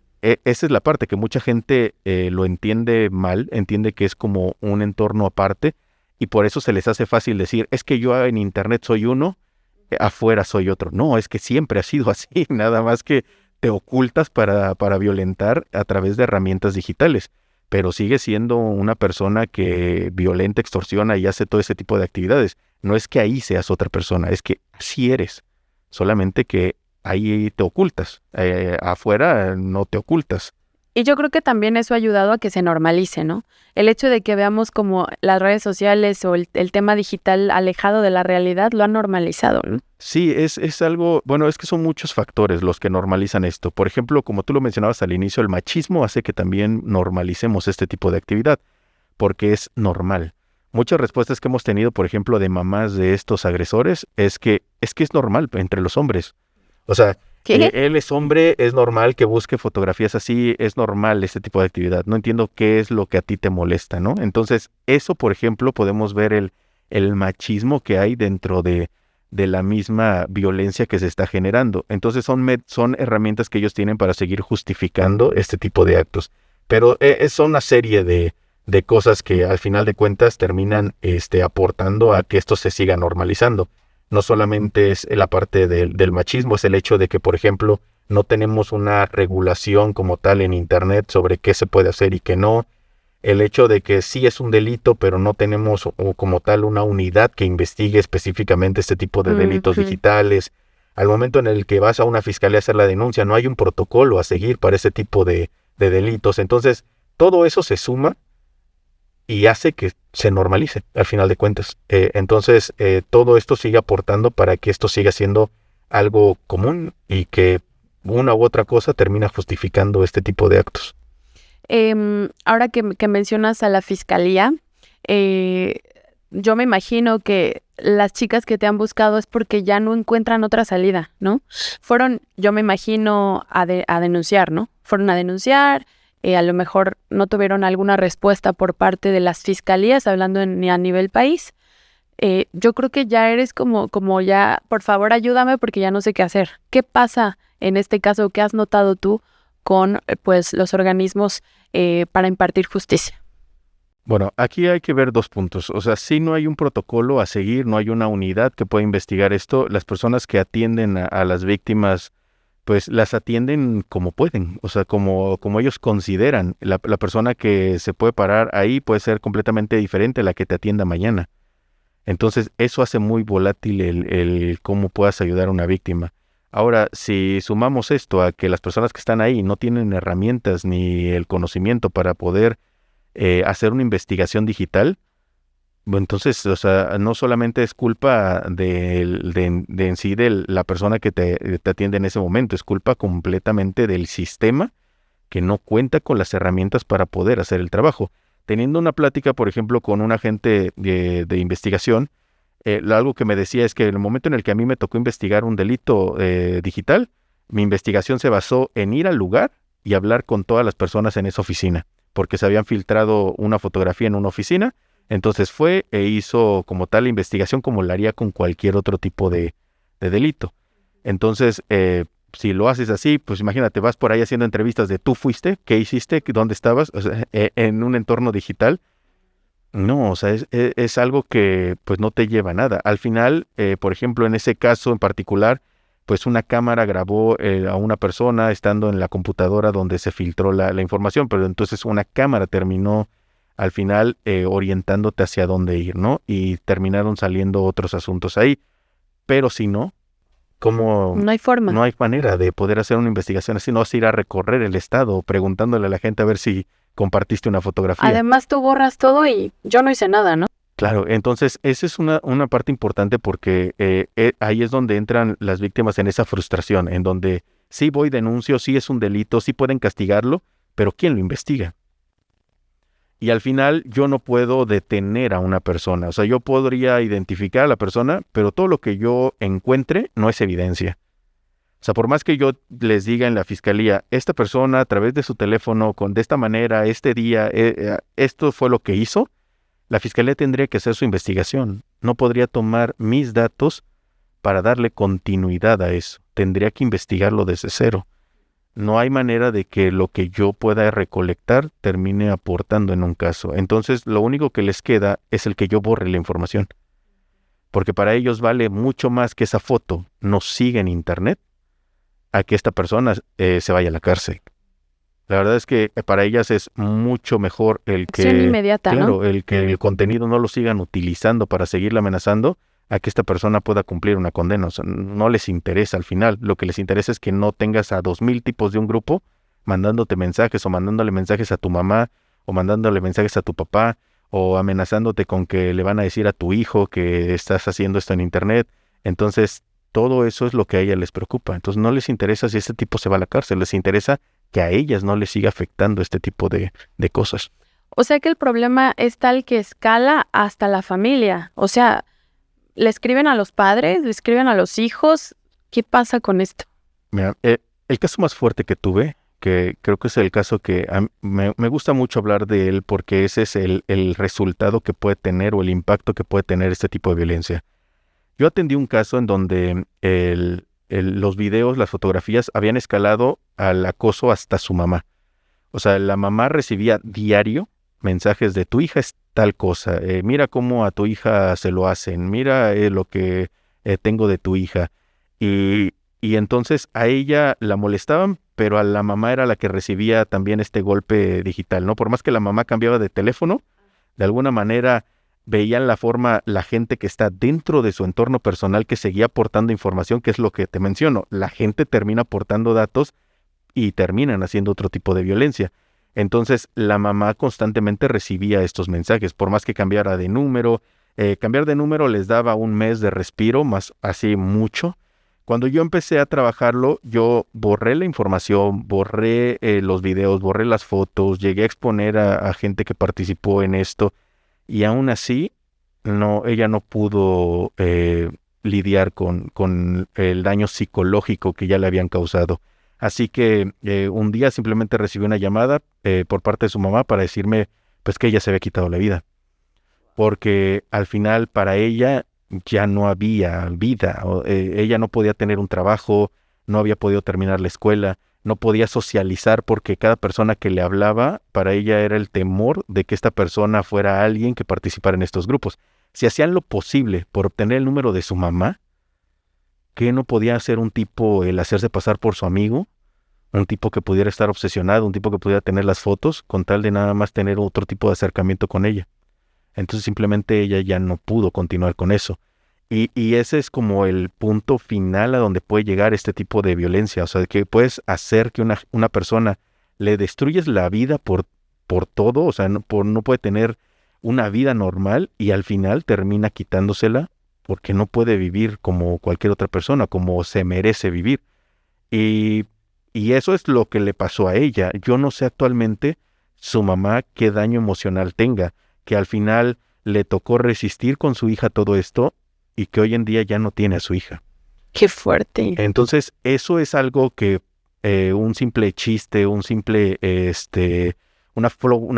es la parte que mucha gente lo entiende mal, entiende que es como un entorno aparte, y por eso se les hace fácil decir, es que yo en internet soy uno, afuera soy otro. No, es que siempre ha sido así, nada más que te ocultas para violentar a través de herramientas digitales, pero sigue siendo una persona que violenta, extorsiona y hace todo ese tipo de actividades. No es que ahí seas otra persona, es que así eres, solamente que ahí te ocultas, afuera no te ocultas. Y yo creo que también eso ha ayudado a que se normalice, ¿no? El hecho de que veamos como las redes sociales o el tema digital alejado de la realidad lo han normalizado, ¿no? Sí, es algo, bueno, es que son muchos factores los que normalizan esto. Por ejemplo, como tú lo mencionabas al inicio, el machismo hace que también normalicemos este tipo de actividad, porque es normal. Muchas respuestas que hemos tenido, por ejemplo, de mamás de estos agresores, es que es normal entre los hombres. O sea, él es hombre, es normal que busque fotografías así, es normal este tipo de actividad. No entiendo qué es lo que a ti te molesta, ¿no? Entonces, eso, por ejemplo, podemos ver el machismo que hay dentro de la misma violencia que se está generando. Entonces, son herramientas que ellos tienen para seguir justificando este tipo de actos. Pero son una serie de cosas que al final de cuentas terminan aportando a que esto se siga normalizando. No solamente es la parte del machismo, es el hecho de que, por ejemplo, no tenemos una regulación como tal en Internet sobre qué se puede hacer y qué no. El hecho de que sí es un delito, pero no tenemos como tal una unidad que investigue específicamente este tipo de delitos digitales. Al momento en el que vas a una fiscalía a hacer la denuncia, no hay un protocolo a seguir para ese tipo de delitos. Entonces, todo eso se suma y hace que se normalice, al final de cuentas. Entonces, todo esto sigue aportando para que esto siga siendo algo común y que una u otra cosa termina justificando este tipo de actos. Ahora que mencionas a la fiscalía, yo me imagino que las chicas que te han buscado es porque ya no encuentran otra salida, ¿no? Fueron, yo me imagino, a denunciar, ¿no? Fueron a denunciar. A lo mejor no tuvieron alguna respuesta por parte de las fiscalías, hablando a nivel país. Yo creo que ya eres como ya, por favor ayúdame porque ya no sé qué hacer. ¿Qué pasa en este caso? ¿Qué has notado tú con pues los organismos para impartir justicia? Bueno, aquí hay que ver dos puntos. O sea, si no hay un protocolo a seguir, no hay una unidad que pueda investigar esto, las personas que atienden a las víctimas pues las atienden como pueden, o sea, como ellos consideran. La persona que se puede parar ahí puede ser completamente diferente a la que te atienda mañana. Entonces, eso hace muy volátil el cómo puedas ayudar a una víctima. Ahora, si sumamos esto a que las personas que están ahí no tienen herramientas ni el conocimiento para poder hacer una investigación digital, entonces, o sea, no solamente es culpa de en sí de la persona que te atiende en ese momento, es culpa completamente del sistema que no cuenta con las herramientas para poder hacer el trabajo. Teniendo una plática, por ejemplo, con un agente de investigación, algo que me decía es que en el momento en el que a mí me tocó investigar un delito digital, mi investigación se basó en ir al lugar y hablar con todas las personas en esa oficina, porque se habían filtrado una fotografía en una oficina. Entonces fue e hizo como tal la investigación como la haría con cualquier otro tipo de delito. Entonces, si lo haces así, pues imagínate, vas por ahí haciendo entrevistas de tú fuiste, qué hiciste, dónde estabas, o sea, en un entorno digital. No, o sea, es algo que pues no te lleva a nada. Al final, por ejemplo, en ese caso en particular, pues una cámara grabó a una persona estando en la computadora donde se filtró la información, pero entonces una cámara terminó al final orientándote hacia dónde ir, ¿no? Y terminaron saliendo otros asuntos ahí. Pero si no, ¿cómo? No hay forma. No hay manera de poder hacer una investigación así, no vas a ir a recorrer el estado preguntándole a la gente a ver si compartiste una fotografía. Además, tú borras todo y yo no hice nada, ¿no? Claro, entonces esa es una parte importante porque ahí es donde entran las víctimas en esa frustración, en donde sí voy, denuncio, sí es un delito, sí pueden castigarlo, pero ¿quién lo investiga? Y al final yo no puedo detener a una persona, o sea, yo podría identificar a la persona, pero todo lo que yo encuentre no es evidencia. O sea, por más que yo les diga en la fiscalía, esta persona a través de su teléfono, de esta manera, este día, esto fue lo que hizo, la fiscalía tendría que hacer su investigación. No podría tomar mis datos para darle continuidad a eso. Tendría que investigarlo desde cero. No hay manera de que lo que yo pueda recolectar termine aportando en un caso. Entonces, lo único que les queda es el que yo borre la información. Porque para ellos vale mucho más que esa foto no siga en internet a que esta persona se vaya a la cárcel. La verdad es que para ellas es mucho mejor el que, acción inmediata, claro, ¿no? el que el contenido no lo sigan utilizando para seguirla amenazando a que esta persona pueda cumplir una condena. O sea, no les interesa al final. Lo que les interesa es que no tengas a 2,000 tipos de un grupo mandándote mensajes o mandándole mensajes a tu mamá o mandándole mensajes a tu papá o amenazándote con que le van a decir a tu hijo que estás haciendo esto en internet. Entonces, todo eso es lo que a ella les preocupa. Entonces, no les interesa si este tipo se va a la cárcel, les interesa que a ellas no les siga afectando este tipo de cosas. O sea que el problema es tal que escala hasta la familia. O sea, le escriben a los padres, le escriben a los hijos. ¿Qué pasa con esto? Mira, el caso más fuerte que tuve, que creo que es el caso que me gusta mucho hablar de él porque ese es el resultado que puede tener o el impacto que puede tener este tipo de violencia. Yo atendí un caso en donde los videos, las fotografías habían escalado al acoso hasta su mamá. O sea, la mamá recibía diario mensajes de tu hija es tal cosa, mira cómo a tu hija se lo hacen, mira lo que tengo de tu hija. Y entonces a ella la molestaban, pero a la mamá era la que recibía también este golpe digital, ¿no? Por más que la mamá cambiaba de teléfono, de alguna manera veían la forma, la gente que está dentro de su entorno personal que seguía aportando información, que es lo que te menciono. La gente termina aportando datos y terminan haciendo otro tipo de violencia. Entonces, la mamá constantemente recibía estos mensajes, por más que cambiara de número. Cambiar de número les daba un mes de respiro, más así mucho. Cuando yo empecé a trabajarlo, yo borré la información, borré los videos, borré las fotos, llegué a exponer a gente que participó en esto. Y aún así, ella no pudo lidiar con el daño psicológico que ya le habían causado. Así que un día simplemente recibí una llamada por parte de su mamá para decirme pues que ella se había quitado la vida. Porque al final para ella ya no había vida. Ella no podía tener un trabajo, no había podido terminar la escuela, no podía socializar porque cada persona que le hablaba, para ella era el temor de que esta persona fuera alguien que participara en estos grupos. Si hacían lo posible por obtener el número de su mamá, ¿qué no podía hacer un tipo el hacerse pasar por su amigo? Un tipo que pudiera estar obsesionado, un tipo que pudiera tener las fotos, con tal de nada más tener otro tipo de acercamiento con ella. Entonces simplemente ella ya no pudo continuar con eso. Y ese es como el punto final a donde puede llegar este tipo de violencia. O sea, que puedes hacer que una persona le destruyes la vida por todo. O sea, no puede tener una vida normal y al final termina quitándosela porque no puede vivir como cualquier otra persona, como se merece vivir. Y eso es lo que le pasó a ella. Yo no sé actualmente su mamá qué daño emocional tenga, que al final le tocó resistir con su hija todo esto y que hoy en día ya no tiene a su hija. ¡Qué fuerte! Entonces, eso es algo que un simple chiste, una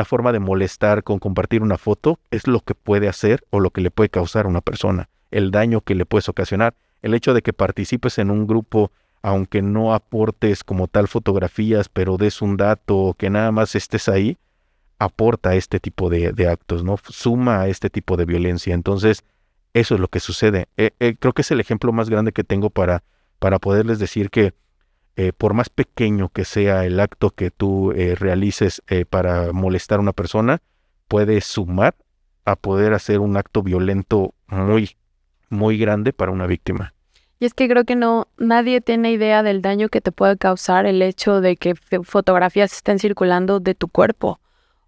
forma de molestar con compartir una foto es lo que puede hacer o lo que le puede causar a una persona, el daño que le puedes ocasionar. El hecho de que participes en un grupo, aunque no aportes como tal fotografías, pero des un dato o que nada más estés ahí, aporta a este tipo de actos, ¿no? Suma a este tipo de violencia. Entonces, eso es lo que sucede. Creo que es el ejemplo más grande que tengo para poderles decir que por más pequeño que sea el acto que tú realices para molestar a una persona, puede sumar a poder hacer un acto violento muy, muy grande para una víctima. Y es que creo que nadie tiene idea del daño que te puede causar el hecho de que fotografías estén circulando de tu cuerpo.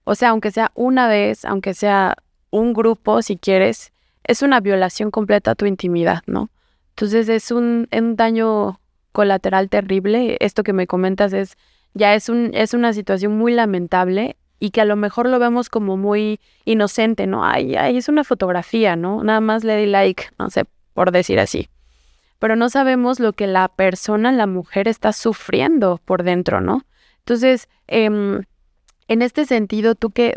O sea, aunque sea una vez, aunque sea un grupo, si quieres, es una violación completa a tu intimidad, ¿no? Entonces es un daño colateral terrible. Esto que me comentas es una situación muy lamentable y que a lo mejor lo vemos como muy inocente, ¿no? Ay, es una fotografía, ¿no? Nada más le di like, no sé, por decir así. Pero no sabemos lo que la persona, la mujer, está sufriendo por dentro, ¿no? Entonces, en este sentido, tú que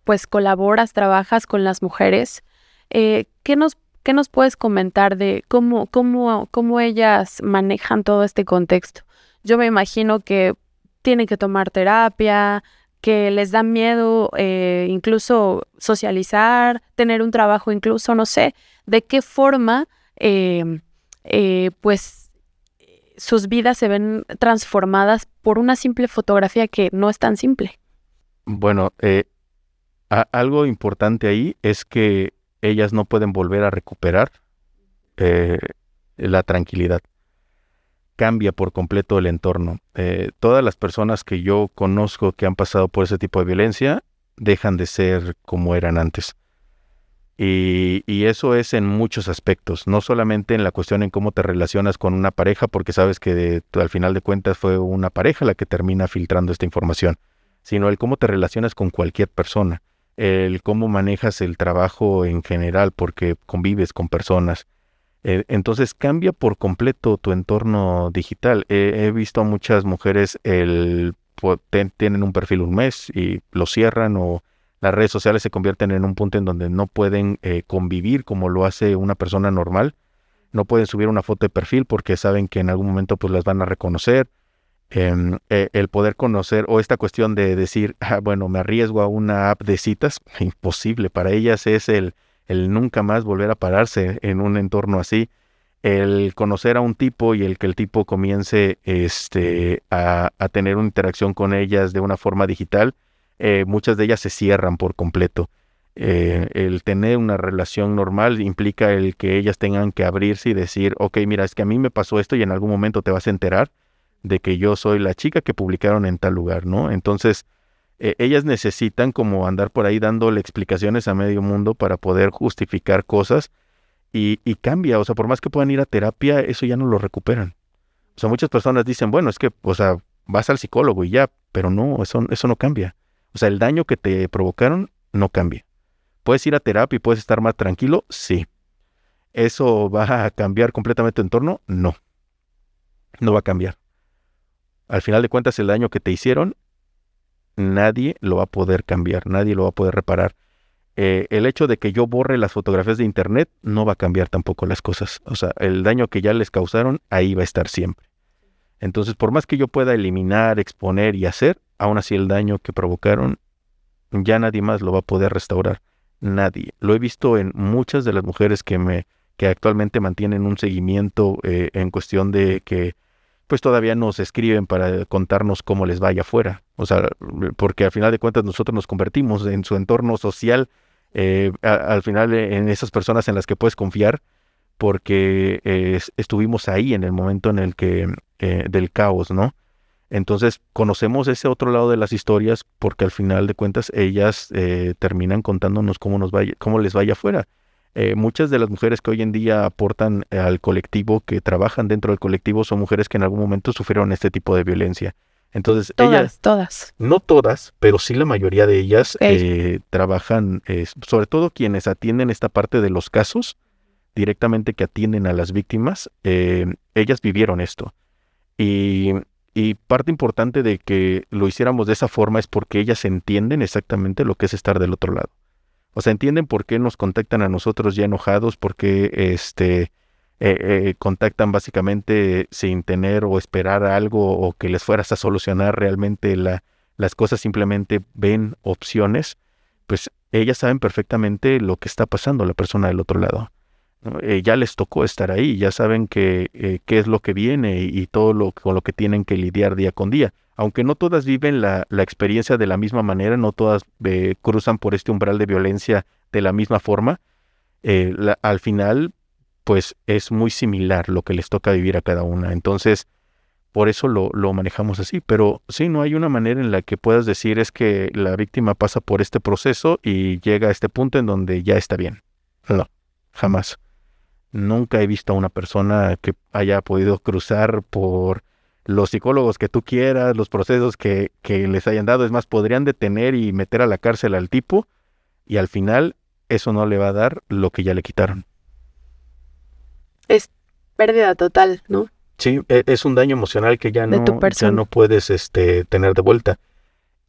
pues colaboras, trabajas con las mujeres, ¿qué nos puedes comentar de cómo ellas manejan todo este contexto? Yo me imagino que tienen que tomar terapia, que les da miedo incluso socializar, tener un trabajo incluso, no sé, de qué forma pues sus vidas se ven transformadas por una simple fotografía que no es tan simple. Bueno, algo importante ahí es que ellas no pueden volver a recuperar la tranquilidad. Cambia por completo el entorno. Todas las personas que yo conozco que han pasado por ese tipo de violencia dejan de ser como eran antes. Y eso es en muchos aspectos, no solamente en la cuestión en cómo te relacionas con una pareja, porque sabes que al final de cuentas fue una pareja la que termina filtrando esta información, sino el cómo te relacionas con cualquier persona, el cómo manejas el trabajo en general, porque convives con personas. Entonces cambia por completo tu entorno digital. He visto a muchas mujeres tienen un perfil un mes y lo cierran, o las redes sociales se convierten en un punto en donde no pueden convivir como lo hace una persona normal. No pueden subir una foto de perfil porque saben que en algún momento pues las van a reconocer. El poder conocer, o esta cuestión de decir, bueno, me arriesgo a una app de citas, imposible. Para ellas es el nunca más volver a pararse en un entorno así. El conocer a un tipo y el que el tipo comience a tener una interacción con ellas de una forma digital, muchas de ellas se cierran por completo. El tener una relación normal implica el que ellas tengan que abrirse y decir, ok, mira, es que a mí me pasó esto y en algún momento te vas a enterar de que yo soy la chica que publicaron en tal lugar, ¿no? Entonces, ellas necesitan como andar por ahí dándole explicaciones a medio mundo para poder justificar cosas y cambia. O sea, por más que puedan ir a terapia, eso ya no lo recuperan. O sea, muchas personas dicen, bueno, es que, o sea, vas al psicólogo y ya, pero no, eso no cambia. O sea, el daño que te provocaron no cambia. ¿Puedes ir a terapia y puedes estar más tranquilo? Sí. ¿Eso va a cambiar completamente tu entorno? No. No va a cambiar. Al final de cuentas, el daño que te hicieron, nadie lo va a poder cambiar, nadie lo va a poder reparar. El hecho de que yo borre las fotografías de internet no va a cambiar tampoco las cosas. O sea, el daño que ya les causaron, ahí va a estar siempre. Entonces, por más que yo pueda eliminar, exponer y hacer, aún así el daño que provocaron, ya nadie más lo va a poder restaurar. Nadie. Lo he visto en muchas de las mujeres que actualmente mantienen un seguimiento en cuestión de que pues todavía nos escriben para contarnos cómo les vaya afuera. O sea, porque al final de cuentas nosotros nos convertimos en su entorno social, al final en esas personas en las que puedes confiar, porque estuvimos ahí en el momento en el que del caos, ¿no? Entonces conocemos ese otro lado de las historias porque al final de cuentas ellas terminan contándonos cómo les vaya afuera. Muchas de las mujeres que hoy en día aportan al colectivo, que trabajan dentro del colectivo, son mujeres que en algún momento sufrieron este tipo de violencia. Entonces, Todas. No todas, pero sí la mayoría de ellas trabajan, sobre todo quienes atienden esta parte de los casos, directamente que atienden a las víctimas, ellas vivieron esto. Y Y parte importante de que lo hiciéramos de esa forma es porque ellas entienden exactamente lo que es estar del otro lado. O sea, entienden por qué nos contactan a nosotros ya enojados, por qué contactan básicamente sin tener o esperar algo o que les fueras a solucionar realmente las cosas, simplemente ven opciones. Pues ellas saben perfectamente lo que está pasando a la persona del otro lado, ¿no? Ya les tocó estar ahí, ya saben qué es lo que viene y todo con lo que tienen que lidiar día con día. Aunque no todas viven la experiencia de la misma manera, no todas cruzan por este umbral de violencia de la misma forma, al final, pues es muy similar lo que les toca vivir a cada una. Entonces, por eso lo manejamos así. Pero sí, no hay una manera en la que puedas decir es que la víctima pasa por este proceso y llega a este punto en donde ya está bien. No, jamás. Nunca he visto a una persona que haya podido cruzar por los psicólogos que tú quieras, los procesos que les hayan dado. Es más, podrían detener y meter a la cárcel al tipo y al final eso no le va a dar lo que ya le quitaron. Es pérdida total, ¿no? Sí, es un daño emocional que ya De tu persona. no puedes tener de vuelta.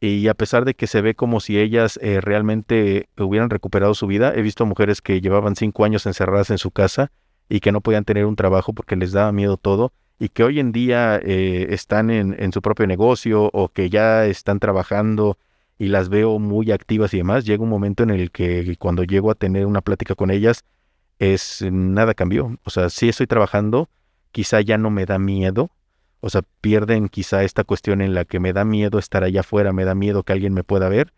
Y a pesar de que se ve como si ellas realmente hubieran recuperado su vida, he visto mujeres que llevaban 5 años encerradas en su casa y que no podían tener un trabajo porque les daba miedo todo, y que hoy en día están en su propio negocio o que ya están trabajando y las veo muy activas y demás. Llega un momento en el que cuando llego a tener una plática con ellas, nada cambió. O sea, sí estoy trabajando, quizá ya no me da miedo. O sea, pierden quizá esta cuestión en la que me da miedo estar allá afuera, me da miedo que alguien me pueda ver,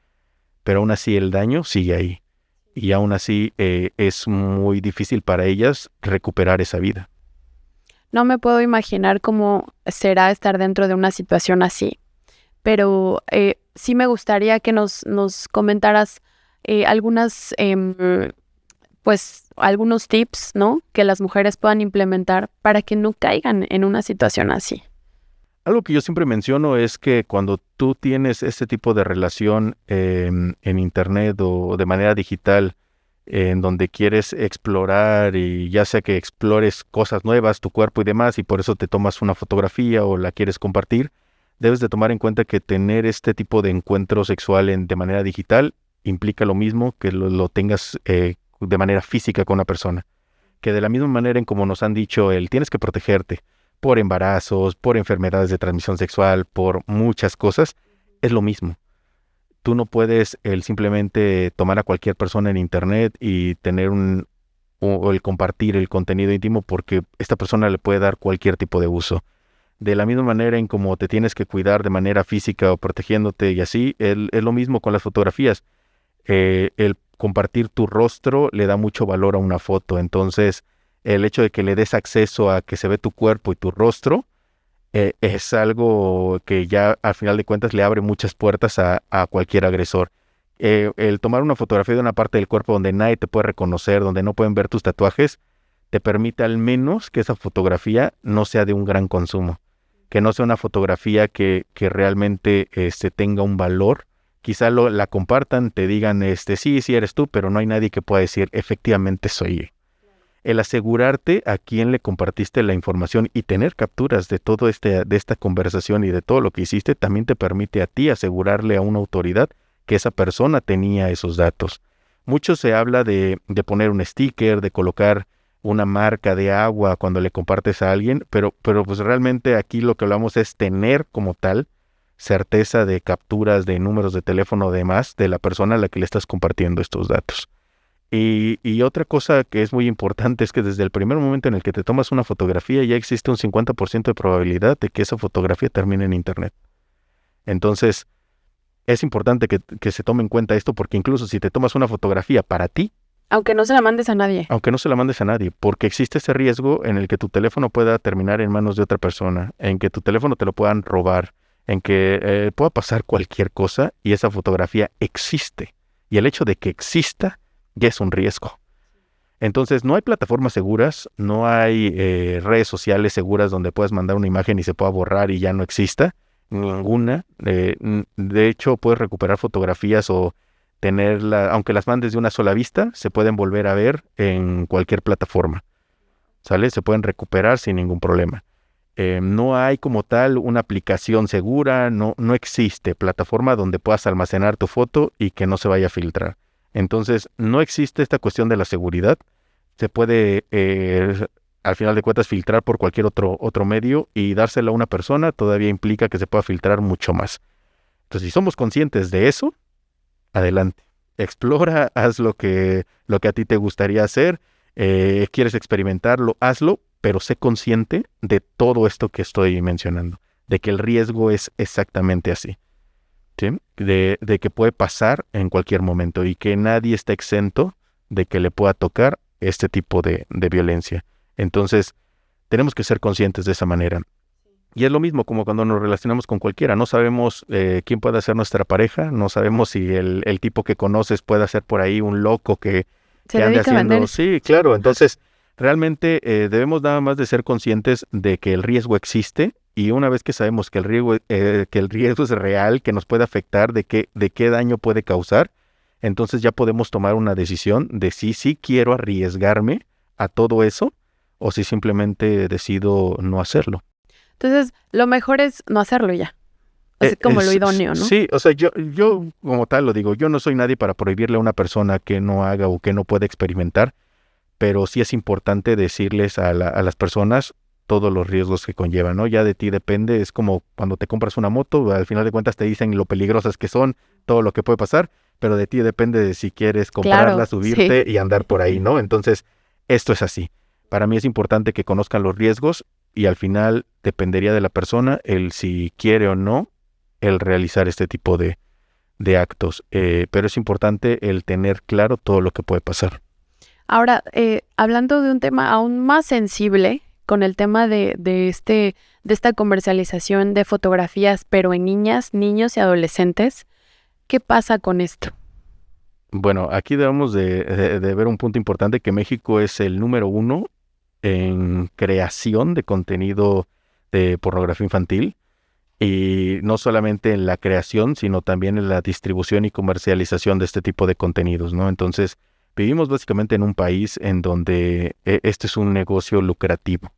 pero aún así el daño sigue ahí. Y aún así es muy difícil para ellas recuperar esa vida. No me puedo imaginar cómo será estar dentro de una situación así, pero sí me gustaría que nos comentaras algunos tips, ¿no? Que las mujeres puedan implementar para que no caigan en una situación así. Algo que yo siempre menciono es que cuando tú tienes este tipo de relación en internet o de manera digital, en donde quieres explorar, y ya sea que explores cosas nuevas, tu cuerpo y demás, y por eso te tomas una fotografía o la quieres compartir, debes de tomar en cuenta que tener este tipo de encuentro sexual de manera digital implica lo mismo que lo tengas de manera física con una persona. Que de la misma manera en como nos han dicho, tienes que protegerte por embarazos, por enfermedades de transmisión sexual, por muchas cosas, es lo mismo. Tú no puedes simplemente tomar a cualquier persona en internet y tener o el compartir el contenido íntimo, porque esta persona le puede dar cualquier tipo de uso. De la misma manera en como te tienes que cuidar de manera física o protegiéndote y así, es lo mismo con las fotografías. El compartir tu rostro le da mucho valor a una foto. Entonces, el hecho de que le des acceso a que se ve tu cuerpo y tu rostro es algo que ya al final de cuentas le abre muchas puertas a cualquier agresor. El tomar una fotografía de una parte del cuerpo donde nadie te puede reconocer, donde no pueden ver tus tatuajes, te permite al menos que esa fotografía no sea de un gran consumo, que no sea una fotografía que realmente tenga un valor. Quizá la compartan, te digan, sí eres tú, pero no hay nadie que pueda decir, efectivamente soy yo. El asegurarte a quién le compartiste la información y tener capturas de todo de esta conversación y de todo lo que hiciste, también te permite a ti asegurarle a una autoridad que esa persona tenía esos datos. Mucho se habla de poner un sticker, de colocar una marca de agua cuando le compartes a alguien, pero pues realmente aquí lo que hablamos es tener como tal certeza de capturas de números de teléfono demás de la persona a la que le estás compartiendo estos datos. Y otra cosa que es muy importante es que desde el primer momento en el que te tomas una fotografía ya existe un 50% de probabilidad de que esa fotografía termine en internet. Entonces, es importante que se tome en cuenta esto, porque incluso si te tomas una fotografía para ti, aunque no se la mandes a nadie. Aunque no se la mandes a nadie, porque existe ese riesgo en el que tu teléfono pueda terminar en manos de otra persona, en que tu teléfono te lo puedan robar, en que pueda pasar cualquier cosa y esa fotografía existe. Y el hecho de que exista ya es un riesgo. Entonces, no hay plataformas seguras, no hay redes sociales seguras donde puedas mandar una imagen y se pueda borrar y ya no exista. Ninguna. De hecho, puedes recuperar fotografías o tenerla, aunque las mandes de una sola vista, se pueden volver a ver en cualquier plataforma. ¿Sale? Se pueden recuperar sin ningún problema. No hay como tal una aplicación segura, no existe plataforma donde puedas almacenar tu foto y que no se vaya a filtrar. Entonces, no existe esta cuestión de la seguridad. Se puede, al final de cuentas, filtrar por cualquier otro medio, y dársela a una persona todavía implica que se pueda filtrar mucho más. Entonces, si somos conscientes de eso, adelante. Explora, haz lo que a ti te gustaría hacer. ¿Quieres experimentarlo? Hazlo, pero sé consciente de todo esto que estoy mencionando, de que el riesgo es exactamente así, ¿sí? De que puede pasar en cualquier momento y que nadie está exento de que le pueda tocar este tipo de violencia. Entonces, tenemos que ser conscientes de esa manera. Y es lo mismo como cuando nos relacionamos con cualquiera. No sabemos quién puede ser nuestra pareja, no sabemos si el tipo que conoces puede ser por ahí un loco que ande haciendo... Sí, claro. Entonces, realmente debemos nada más de ser conscientes de que el riesgo existe, y una vez que sabemos que el riesgo es real, que nos puede afectar, de qué daño puede causar, entonces ya podemos tomar una decisión de si sí quiero arriesgarme a todo eso o si simplemente decido no hacerlo. Entonces, lo mejor es no hacerlo ya. Así como lo idóneo, ¿no? Sí, o sea, yo como tal lo digo, yo no soy nadie para prohibirle a una persona que no haga o que no pueda experimentar, pero sí es importante decirles a las personas todos los riesgos que conllevan, ¿no? Ya de ti depende, es como cuando te compras una moto, al final de cuentas te dicen lo peligrosas que son, todo lo que puede pasar, pero de ti depende de si quieres comprarla, claro, subirte y andar por ahí, ¿no? Entonces, esto es así. Para mí es importante que conozcan los riesgos, y al final dependería de la persona el si quiere o no el realizar este tipo de actos. Pero es importante el tener claro todo lo que puede pasar. Ahora, hablando de un tema aún más sensible, con el tema de esta comercialización de fotografías, pero en niñas, niños y adolescentes, ¿qué pasa con esto? Bueno, aquí debemos de ver un punto importante, que México es el número 1 en creación de contenido de pornografía infantil, y no solamente en la creación, sino también en la distribución y comercialización de este tipo de contenidos, ¿no? Entonces, vivimos básicamente en un país en donde este es un negocio lucrativo.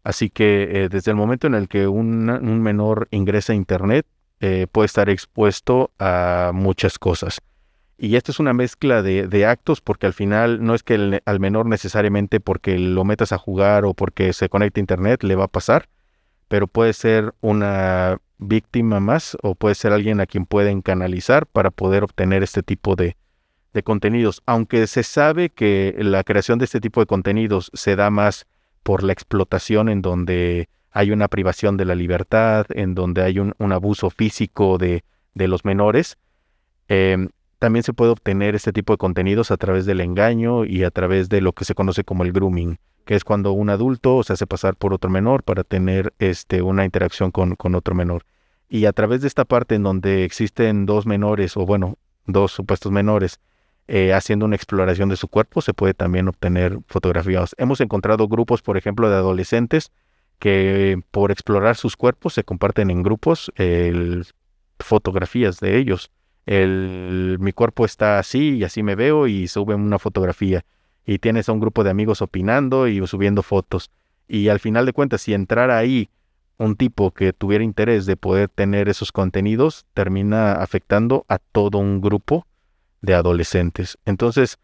Así que desde el momento en el que un menor ingresa a Internet, puede estar expuesto a muchas cosas. Y esta es una mezcla de actos, porque al final no es que al menor necesariamente porque lo metas a jugar o porque se conecte a Internet le va a pasar, pero puede ser una víctima más, o puede ser alguien a quien pueden canalizar para poder obtener este tipo de contenidos. Aunque se sabe que la creación de este tipo de contenidos se da más por la explotación, en donde hay una privación de la libertad, en donde hay un abuso físico de los menores, también se puede obtener este tipo de contenidos a través del engaño y a través de lo que se conoce como el grooming, que es cuando un adulto se hace pasar por otro menor para tener una interacción con otro menor. Y a través de esta parte en donde existen dos menores, o bueno, dos supuestos menores, haciendo una exploración de su cuerpo, se puede también obtener fotografías. Hemos encontrado grupos, por ejemplo, de adolescentes que por explorar sus cuerpos se comparten en grupos fotografías de ellos. Mi cuerpo está así y así me veo, y suben una fotografía. Y tienes a un grupo de amigos opinando y subiendo fotos. Y al final de cuentas, si entrara ahí un tipo que tuviera interés de poder tener esos contenidos, termina afectando a todo un grupo de adolescentes. Entonces,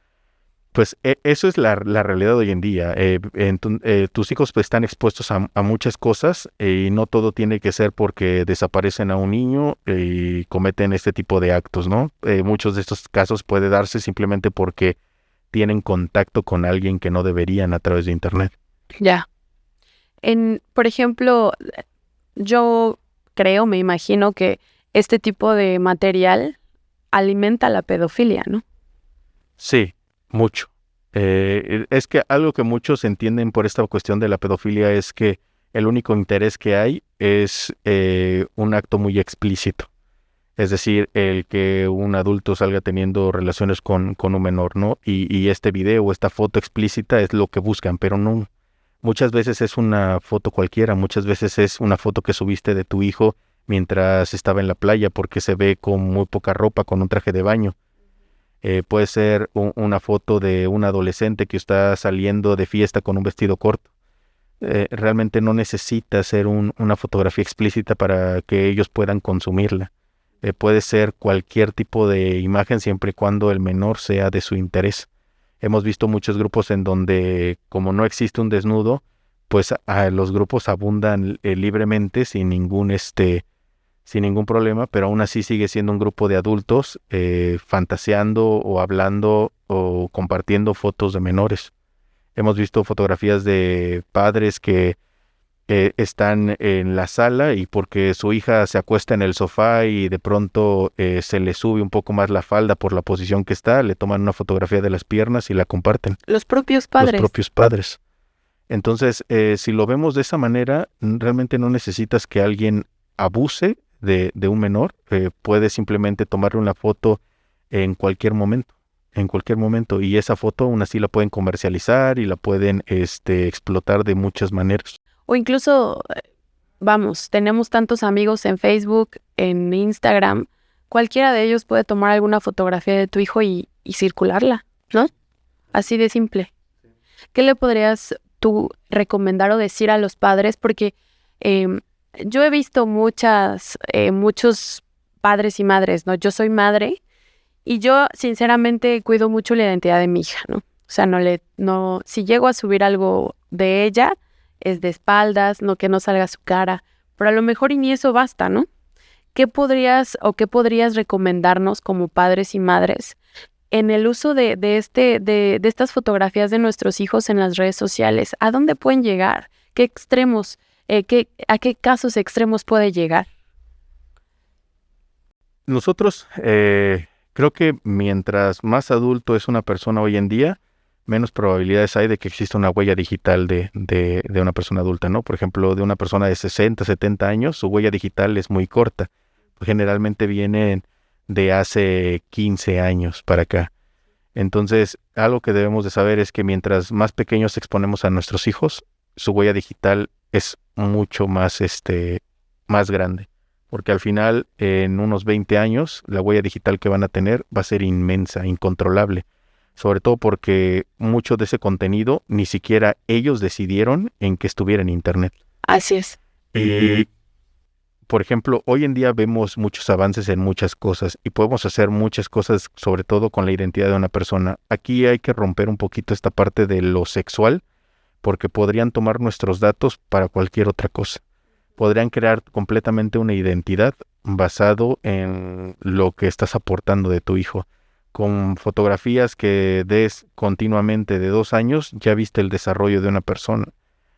pues eso es la realidad hoy en día. Tus hijos pues, están expuestos a muchas cosas, y no todo tiene que ser porque desaparecen a un niño y cometen este tipo de actos, ¿no? Muchos de estos casos puede darse simplemente porque tienen contacto con alguien que no deberían a través de Internet. Ya. Por ejemplo, yo me imagino que este tipo de material alimenta la pedofilia, ¿no? Sí, mucho. Es que algo que muchos entienden por esta cuestión de la pedofilia es que el único interés que hay es un acto muy explícito. Es decir, el que un adulto salga teniendo relaciones con un menor, ¿no? Y este video o esta foto explícita es lo que buscan, pero no. Muchas veces es una foto cualquiera, muchas veces es una foto que subiste de tu hijo mientras estaba en la playa, porque se ve con muy poca ropa, con un traje de baño. Puede ser una foto de un adolescente que está saliendo de fiesta con un vestido corto. realmente no necesita ser una fotografía explícita para que ellos puedan consumirla. Puede ser cualquier tipo de imagen siempre y cuando el menor sea de su interés. Hemos visto muchos grupos en donde, como no existe un desnudo, pues los grupos abundan libremente sin ningún problema, pero aún así sigue siendo un grupo de adultos fantaseando o hablando o compartiendo fotos de menores. Hemos visto fotografías de padres que están en la sala y porque su hija se acuesta en el sofá y de pronto se le sube un poco más la falda por la posición que está, le toman una fotografía de las piernas y la comparten. Los propios padres. Los propios padres. Entonces, si lo vemos de esa manera, realmente no necesitas que alguien abuse de un menor. Puedes simplemente tomarle una foto en cualquier momento. Y esa foto aún así la pueden comercializar y la pueden explotar de muchas maneras. O incluso, tenemos tantos amigos en Facebook, en Instagram, cualquiera de ellos puede tomar alguna fotografía de tu hijo y circularla, ¿no? Así de simple. ¿Qué le podrías tú recomendar o decir a los padres? Porque yo he visto muchos padres y madres, ¿no? Yo soy madre y yo sinceramente cuido mucho la identidad de mi hija, ¿no? O sea, si llego a subir algo de ella, es de espaldas, no que no salga su cara, pero a lo mejor y ni eso basta, ¿no? ¿Qué podrías recomendarnos como padres y madres en el uso de estas fotografías de nuestros hijos en las redes sociales? ¿A dónde pueden llegar? ¿Qué extremos, a qué casos extremos puede llegar? Nosotros creo que mientras más adulto es una persona hoy en día, menos probabilidades hay de que exista una huella digital de una persona adulta, ¿no? Por ejemplo, de una persona de 60, 70 años, su huella digital es muy corta. Generalmente vienen de hace 15 años para acá. Entonces, algo que debemos de saber es que mientras más pequeños exponemos a nuestros hijos, su huella digital es mucho más grande. Porque al final, en unos 20 años, la huella digital que van a tener va a ser inmensa, incontrolable. Sobre todo porque mucho de ese contenido ni siquiera ellos decidieron en que estuviera en Internet. Así es. Por ejemplo, hoy en día vemos muchos avances en muchas cosas y podemos hacer muchas cosas, sobre todo con la identidad de una persona. Aquí hay que romper un poquito esta parte de lo sexual, porque podrían tomar nuestros datos para cualquier otra cosa. Podrían crear completamente una identidad basado en lo que estás aportando de tu hijo. Con fotografías que des continuamente de 2 años, ya viste el desarrollo de una persona.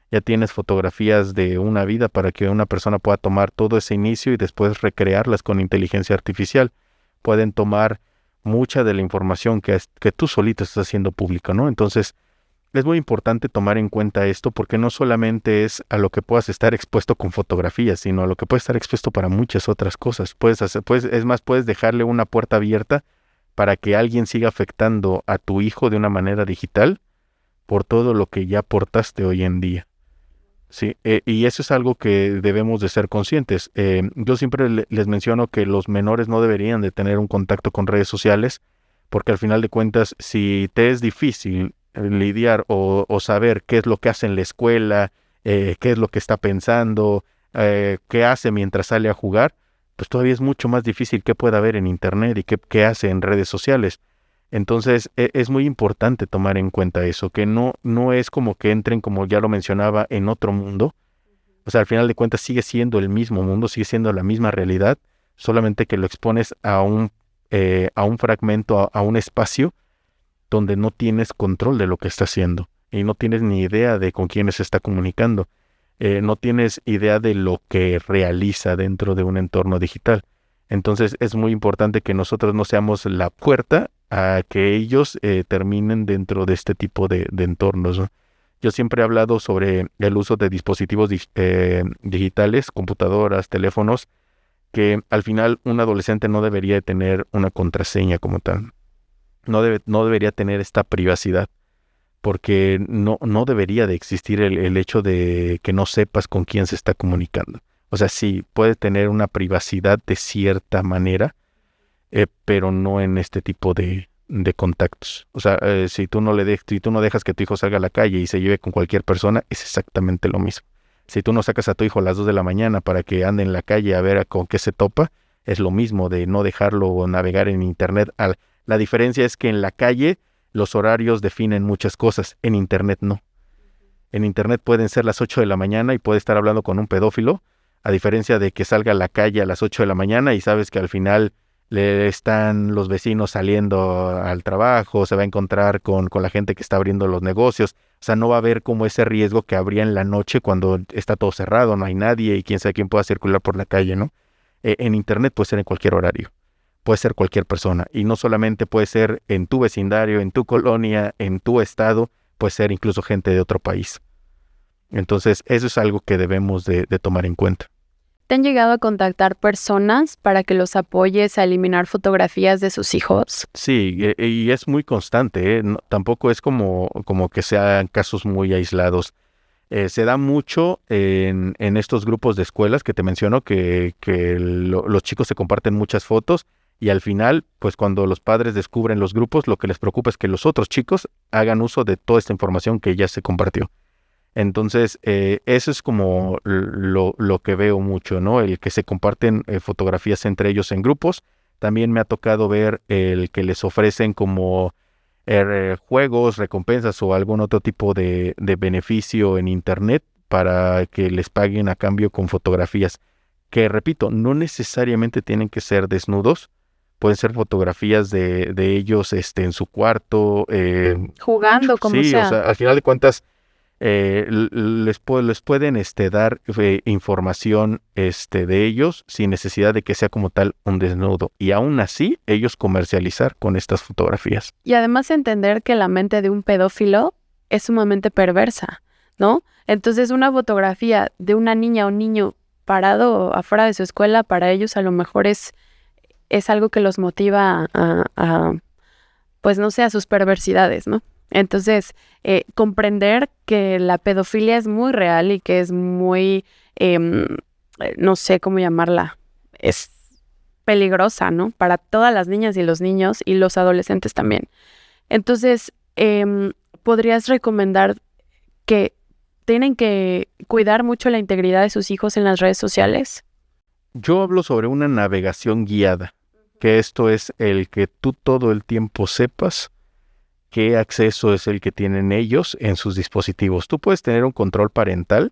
Ya tienes fotografías de una vida para que una persona pueda tomar todo ese inicio y después recrearlas con inteligencia artificial. Pueden tomar mucha de la información que tú solito estás haciendo pública, ¿no? Entonces, es muy importante tomar en cuenta esto porque no solamente es a lo que puedas estar expuesto con fotografías, sino a lo que puedes estar expuesto para muchas otras cosas. Puedes dejarle una puerta abierta para que alguien siga afectando a tu hijo de una manera digital por todo lo que ya aportaste hoy en día. Sí, y eso es algo que debemos de ser conscientes. Yo siempre les menciono que los menores no deberían de tener un contacto con redes sociales porque al final de cuentas, si te es difícil lidiar o saber qué es lo que hace en la escuela, qué es lo que está pensando, qué hace mientras sale a jugar, pues todavía es mucho más difícil qué pueda ver en Internet y qué hace en redes sociales. Entonces es muy importante tomar en cuenta eso, que no es como que entren, como ya lo mencionaba, en otro mundo. O sea, al final de cuentas sigue siendo el mismo mundo, sigue siendo la misma realidad, solamente que lo expones a un fragmento, a un espacio donde no tienes control de lo que está haciendo y no tienes ni idea de con quiénes se está comunicando. No tienes idea de lo que realiza dentro de un entorno digital. Entonces es muy importante que nosotros no seamos la puerta a que ellos terminen dentro de este tipo de entornos, ¿no? Yo siempre he hablado sobre el uso de dispositivos digitales, computadoras, teléfonos, que al final un adolescente no debería de tener una contraseña como tal. No debería tener esta privacidad, porque no debería de existir el hecho de que no sepas con quién se está comunicando. O sea, sí, puede tener una privacidad de cierta manera, pero no en este tipo de de contactos. O sea, si tú no dejas que tu hijo salga a la calle y se lleve con cualquier persona, es exactamente lo mismo. Si tú no sacas a tu hijo a las 2 de la mañana para que ande en la calle a ver con qué se topa, es lo mismo de no dejarlo navegar en internet. La diferencia es que en la calle los horarios definen muchas cosas, en internet no. En internet pueden ser las 8 de la mañana y puede estar hablando con un pedófilo, a diferencia de que salga a la calle a las 8 de la mañana y sabes que al final le están los vecinos saliendo al trabajo, se va a encontrar con la gente que está abriendo los negocios. O sea, no va a haber como ese riesgo que habría en la noche cuando está todo cerrado, no hay nadie y quién sabe quién pueda circular por la calle, ¿no? En internet puede ser en cualquier horario, puede ser cualquier persona. Y no solamente puede ser en tu vecindario, en tu colonia, en tu estado, puede ser incluso gente de otro país. Entonces, eso es algo que debemos de tomar en cuenta. ¿Te han llegado a contactar personas para que los apoyes a eliminar fotografías de sus hijos? Sí, y es muy constante, ¿eh? No, tampoco es como que sean casos muy aislados. Se da mucho en estos grupos de escuelas que te menciono, que los chicos se comparten muchas fotos y al final, pues cuando los padres descubren los grupos, lo que les preocupa es que los otros chicos hagan uso de toda esta información que ya se compartió. Entonces, eso es como lo que veo mucho, ¿no? El que se comparten fotografías entre ellos en grupos. También me ha tocado ver el que les ofrecen como juegos, recompensas o algún otro tipo de beneficio en internet para que les paguen a cambio con fotografías. Que, repito, no necesariamente tienen que ser desnudos. Pueden ser fotografías de ellos en su cuarto. Jugando, como sí, sea. O sea, al final de cuentas, les pueden dar información de ellos sin necesidad de que sea como tal un desnudo. Y aún así, ellos comercializar con estas fotografías. Y además entender que la mente de un pedófilo es sumamente perversa, ¿no? Entonces una fotografía de una niña o un niño parado afuera de su escuela, para ellos a lo mejor es algo que los motiva pues no sé, a sus perversidades, ¿no? Entonces, comprender que la pedofilia es muy real y que es muy, no sé cómo llamarla, es peligrosa, ¿no? Para todas las niñas y los niños y los adolescentes también. Entonces, ¿podrías recomendar que tienen que cuidar mucho la integridad de sus hijos en las redes sociales? Yo hablo sobre una navegación guiada, que esto es el que tú todo el tiempo sepas qué acceso es el que tienen ellos en sus dispositivos. Tú puedes tener un control parental,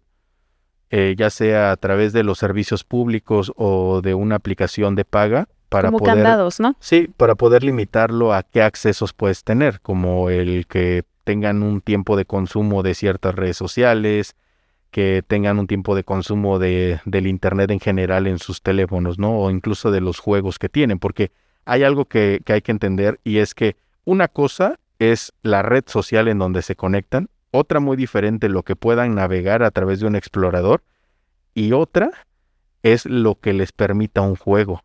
ya sea a través de los servicios públicos o de una aplicación de paga, para como poder, candados, ¿no? Sí, para poder limitarlo a qué accesos puedes tener, como el que tengan un tiempo de consumo de ciertas redes sociales, que tengan un tiempo de consumo del internet en general en sus teléfonos, ¿no? O incluso de los juegos que tienen, porque hay algo que hay que entender, y es que una cosa es la red social en donde se conectan, otra muy diferente lo que puedan navegar a través de un explorador, y otra es lo que les permita un juego.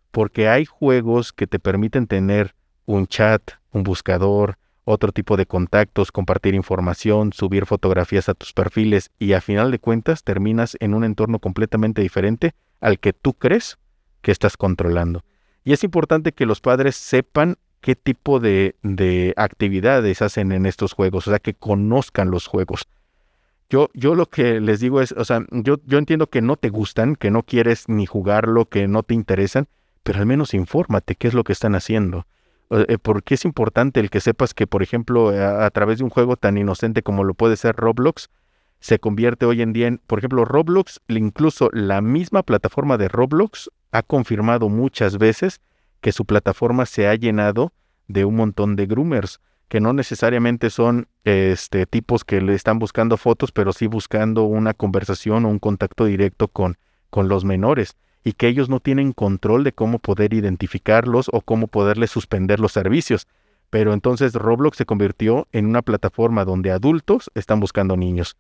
Porque hay juegos que te permiten tener un chat, un buscador, otro tipo de contactos, compartir información, subir fotografías a tus perfiles, y a final de cuentas terminas en un entorno completamente diferente al que tú crees que estás controlando. Y es importante que los padres sepan qué tipo de actividades hacen en estos juegos, o sea, que conozcan los juegos. Yo lo que les digo es, o sea, yo entiendo que no te gustan, que no quieres ni jugarlo, que no te interesan, pero al menos infórmate qué es lo que están haciendo. Porque es importante el que sepas que, por ejemplo, a través de un juego tan inocente como lo puede ser Roblox, se convierte hoy en día en, por ejemplo, Roblox, incluso la misma plataforma de Roblox ha confirmado muchas veces que su plataforma se ha llenado de un montón de groomers, que no necesariamente son tipos que le están buscando fotos, pero sí buscando una conversación o un contacto directo con los menores, y que ellos no tienen control de cómo poder identificarlos o cómo poderles suspender los servicios. Pero entonces Roblox se convirtió en una plataforma donde adultos están buscando niños.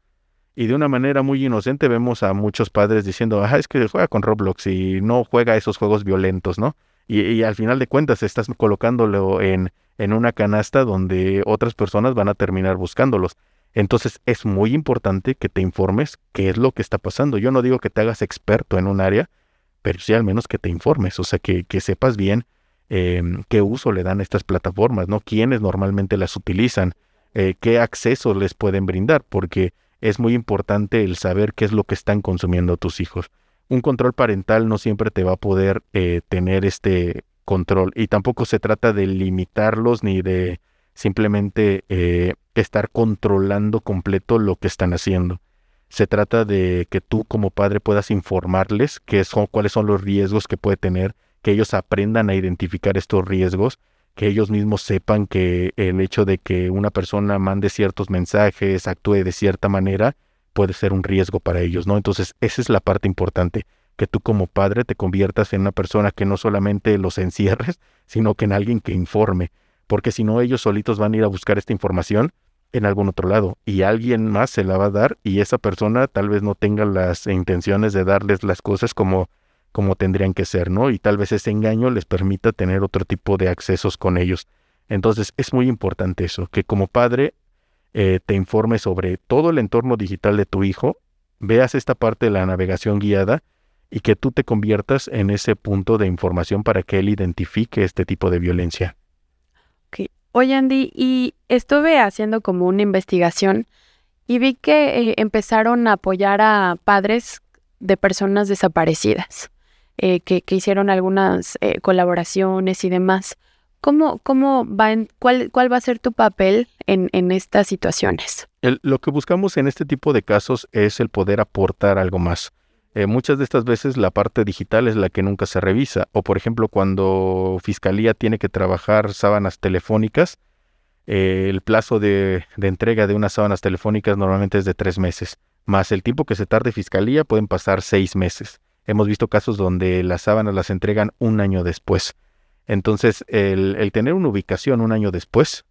Y de una manera muy inocente vemos a muchos padres diciendo, es que juega con Roblox y no juega esos juegos violentos, ¿no? Y al final de cuentas estás colocándolo en una canasta donde otras personas van a terminar buscándolos. Entonces es muy importante que te informes qué es lo que está pasando. Yo no digo que te hagas experto en un área, pero sí al menos que te informes, o sea, que sepas bien qué uso le dan a estas plataformas, ¿no? ¿Quiénes normalmente las utilizan? ¿Qué acceso les pueden brindar? Porque es muy importante el saber qué es lo que están consumiendo tus hijos. Un control parental no siempre te va a poder tener este control, y tampoco se trata de limitarlos ni de simplemente estar controlando completo lo que están haciendo. Se trata de que tú como padre puedas informarles cuáles son los riesgos que puede tener, que ellos aprendan a identificar estos riesgos, que ellos mismos sepan que el hecho de que una persona mande ciertos mensajes, actúe de cierta manera, puede ser un riesgo para ellos, ¿no? Entonces, esa es la parte importante, que tú como padre te conviertas en una persona que no solamente los encierres, sino que en alguien que informe, porque si no, ellos solitos van a ir a buscar esta información en algún otro lado, y alguien más se la va a dar, y esa persona tal vez no tenga las intenciones de darles las cosas como tendrían que ser, ¿no? Y tal vez ese engaño les permita tener otro tipo de accesos con ellos. Entonces, es muy importante eso, que como padre te informes sobre todo el entorno digital de tu hijo, veas esta parte de la navegación guiada, y que tú te conviertas en ese punto de información para que él identifique este tipo de violencia. Ok. Oye, Andy, y estuve haciendo como una investigación y vi que empezaron a apoyar a padres de personas desaparecidas, que hicieron algunas colaboraciones y demás. ¿Cómo cuál va a ser tu papel en estas situaciones? Lo que buscamos en este tipo de casos es el poder aportar algo más. Muchas de estas veces la parte digital es la que nunca se revisa, o por ejemplo cuando Fiscalía tiene que trabajar sábanas telefónicas, el plazo de entrega de unas sábanas telefónicas normalmente es de 3 meses, más el tiempo que se tarde Fiscalía pueden pasar 6 meses. Hemos visto casos donde las sábanas las entregan 1 año después. Entonces, el tener una ubicación 1 año después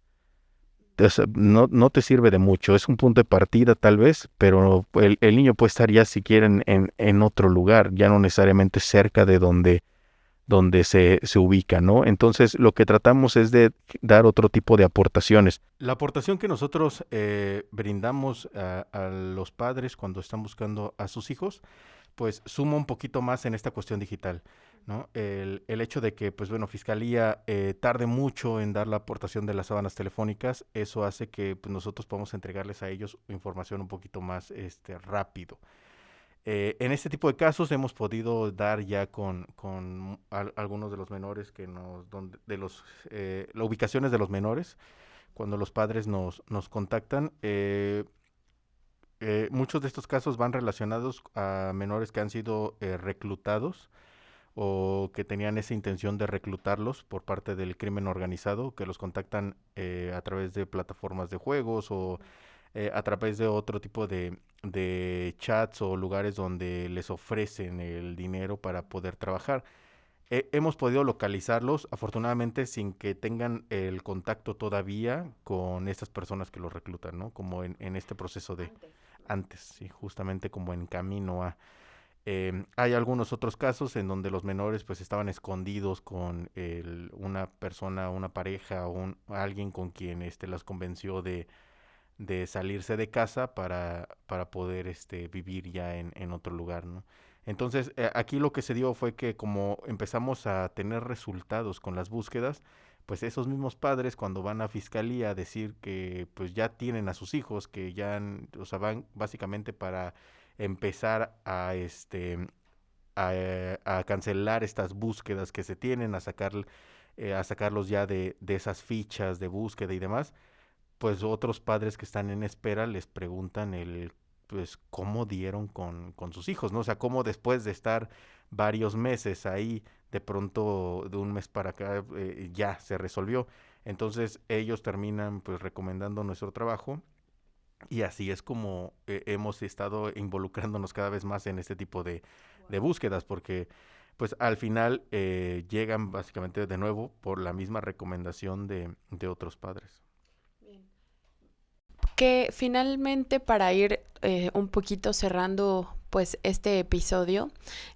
no te sirve de mucho. Es un punto de partida tal vez, pero el niño puede estar ya si quieren en otro lugar, ya no necesariamente cerca de donde se ubica, ¿no? Entonces, lo que tratamos es de dar otro tipo de aportaciones. La aportación que nosotros brindamos a los padres cuando están buscando a sus hijos, pues suma un poquito más en esta cuestión digital, ¿no? El hecho de que, pues bueno, Fiscalía tarde mucho en dar la aportación de las sábanas telefónicas, eso hace que pues, nosotros podamos entregarles a ellos información un poquito más rápido. En este tipo de casos hemos podido dar ya con algunos de los menores las ubicaciones de los menores, cuando los padres nos contactan. Muchos de estos casos van relacionados a menores que han sido reclutados o que tenían esa intención de reclutarlos por parte del crimen organizado, que los contactan a través de plataformas de juegos o a través de otro tipo de chats o lugares donde les ofrecen el dinero para poder trabajar. Hemos podido localizarlos, afortunadamente, sin que tengan el contacto todavía con estas personas que los reclutan, ¿no? Como en este proceso de antes, sí, justamente como en camino a... hay algunos otros casos en donde los menores pues estaban escondidos con una persona, una pareja o alguien con quien las convenció de salirse de casa para poder vivir ya en otro lugar, ¿no? Entonces, aquí lo que se dio fue que como empezamos a tener resultados con las búsquedas, pues esos mismos padres cuando van a Fiscalía a decir que pues ya tienen a sus hijos, que ya, o sea, van básicamente para empezar a cancelar estas búsquedas que se tienen, a sacarlos ya de esas fichas de búsqueda y demás, pues otros padres que están en espera les preguntan pues cómo dieron con sus hijos, ¿no? O sea, cómo después de estar varios meses ahí, de pronto de un mes para acá ya se resolvió. Entonces ellos terminan pues recomendando nuestro trabajo, y así es como hemos estado involucrándonos cada vez más en este tipo de búsquedas, porque pues al final llegan básicamente de nuevo por la misma recomendación de otros padres. Que finalmente, para ir un poquito cerrando pues este episodio,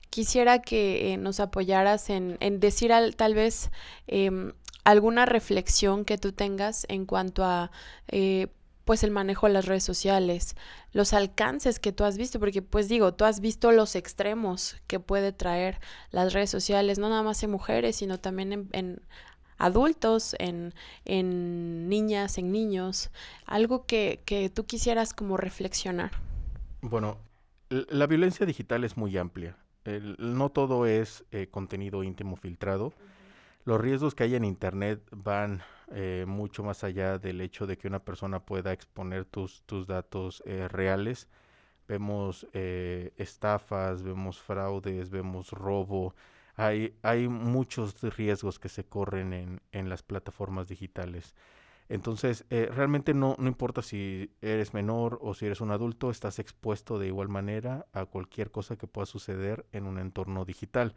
quisiera que nos apoyaras en decir tal vez alguna reflexión que tú tengas en cuanto a pues el manejo de las redes sociales, los alcances que tú has visto, porque pues digo, tú has visto los extremos que puede traer las redes sociales, no nada más en mujeres, sino también en adultos, en niñas, en niños, algo que tú quisieras como reflexionar. Bueno, la violencia digital es muy amplia. No todo es contenido íntimo filtrado. Los riesgos que hay en Internet van mucho más allá del hecho de que una persona pueda exponer tus datos reales. Vemos estafas, vemos fraudes, vemos robo. Hay muchos riesgos que se corren en las plataformas digitales. Entonces, realmente no importa si eres menor o si eres un adulto, estás expuesto de igual manera a cualquier cosa que pueda suceder en un entorno digital.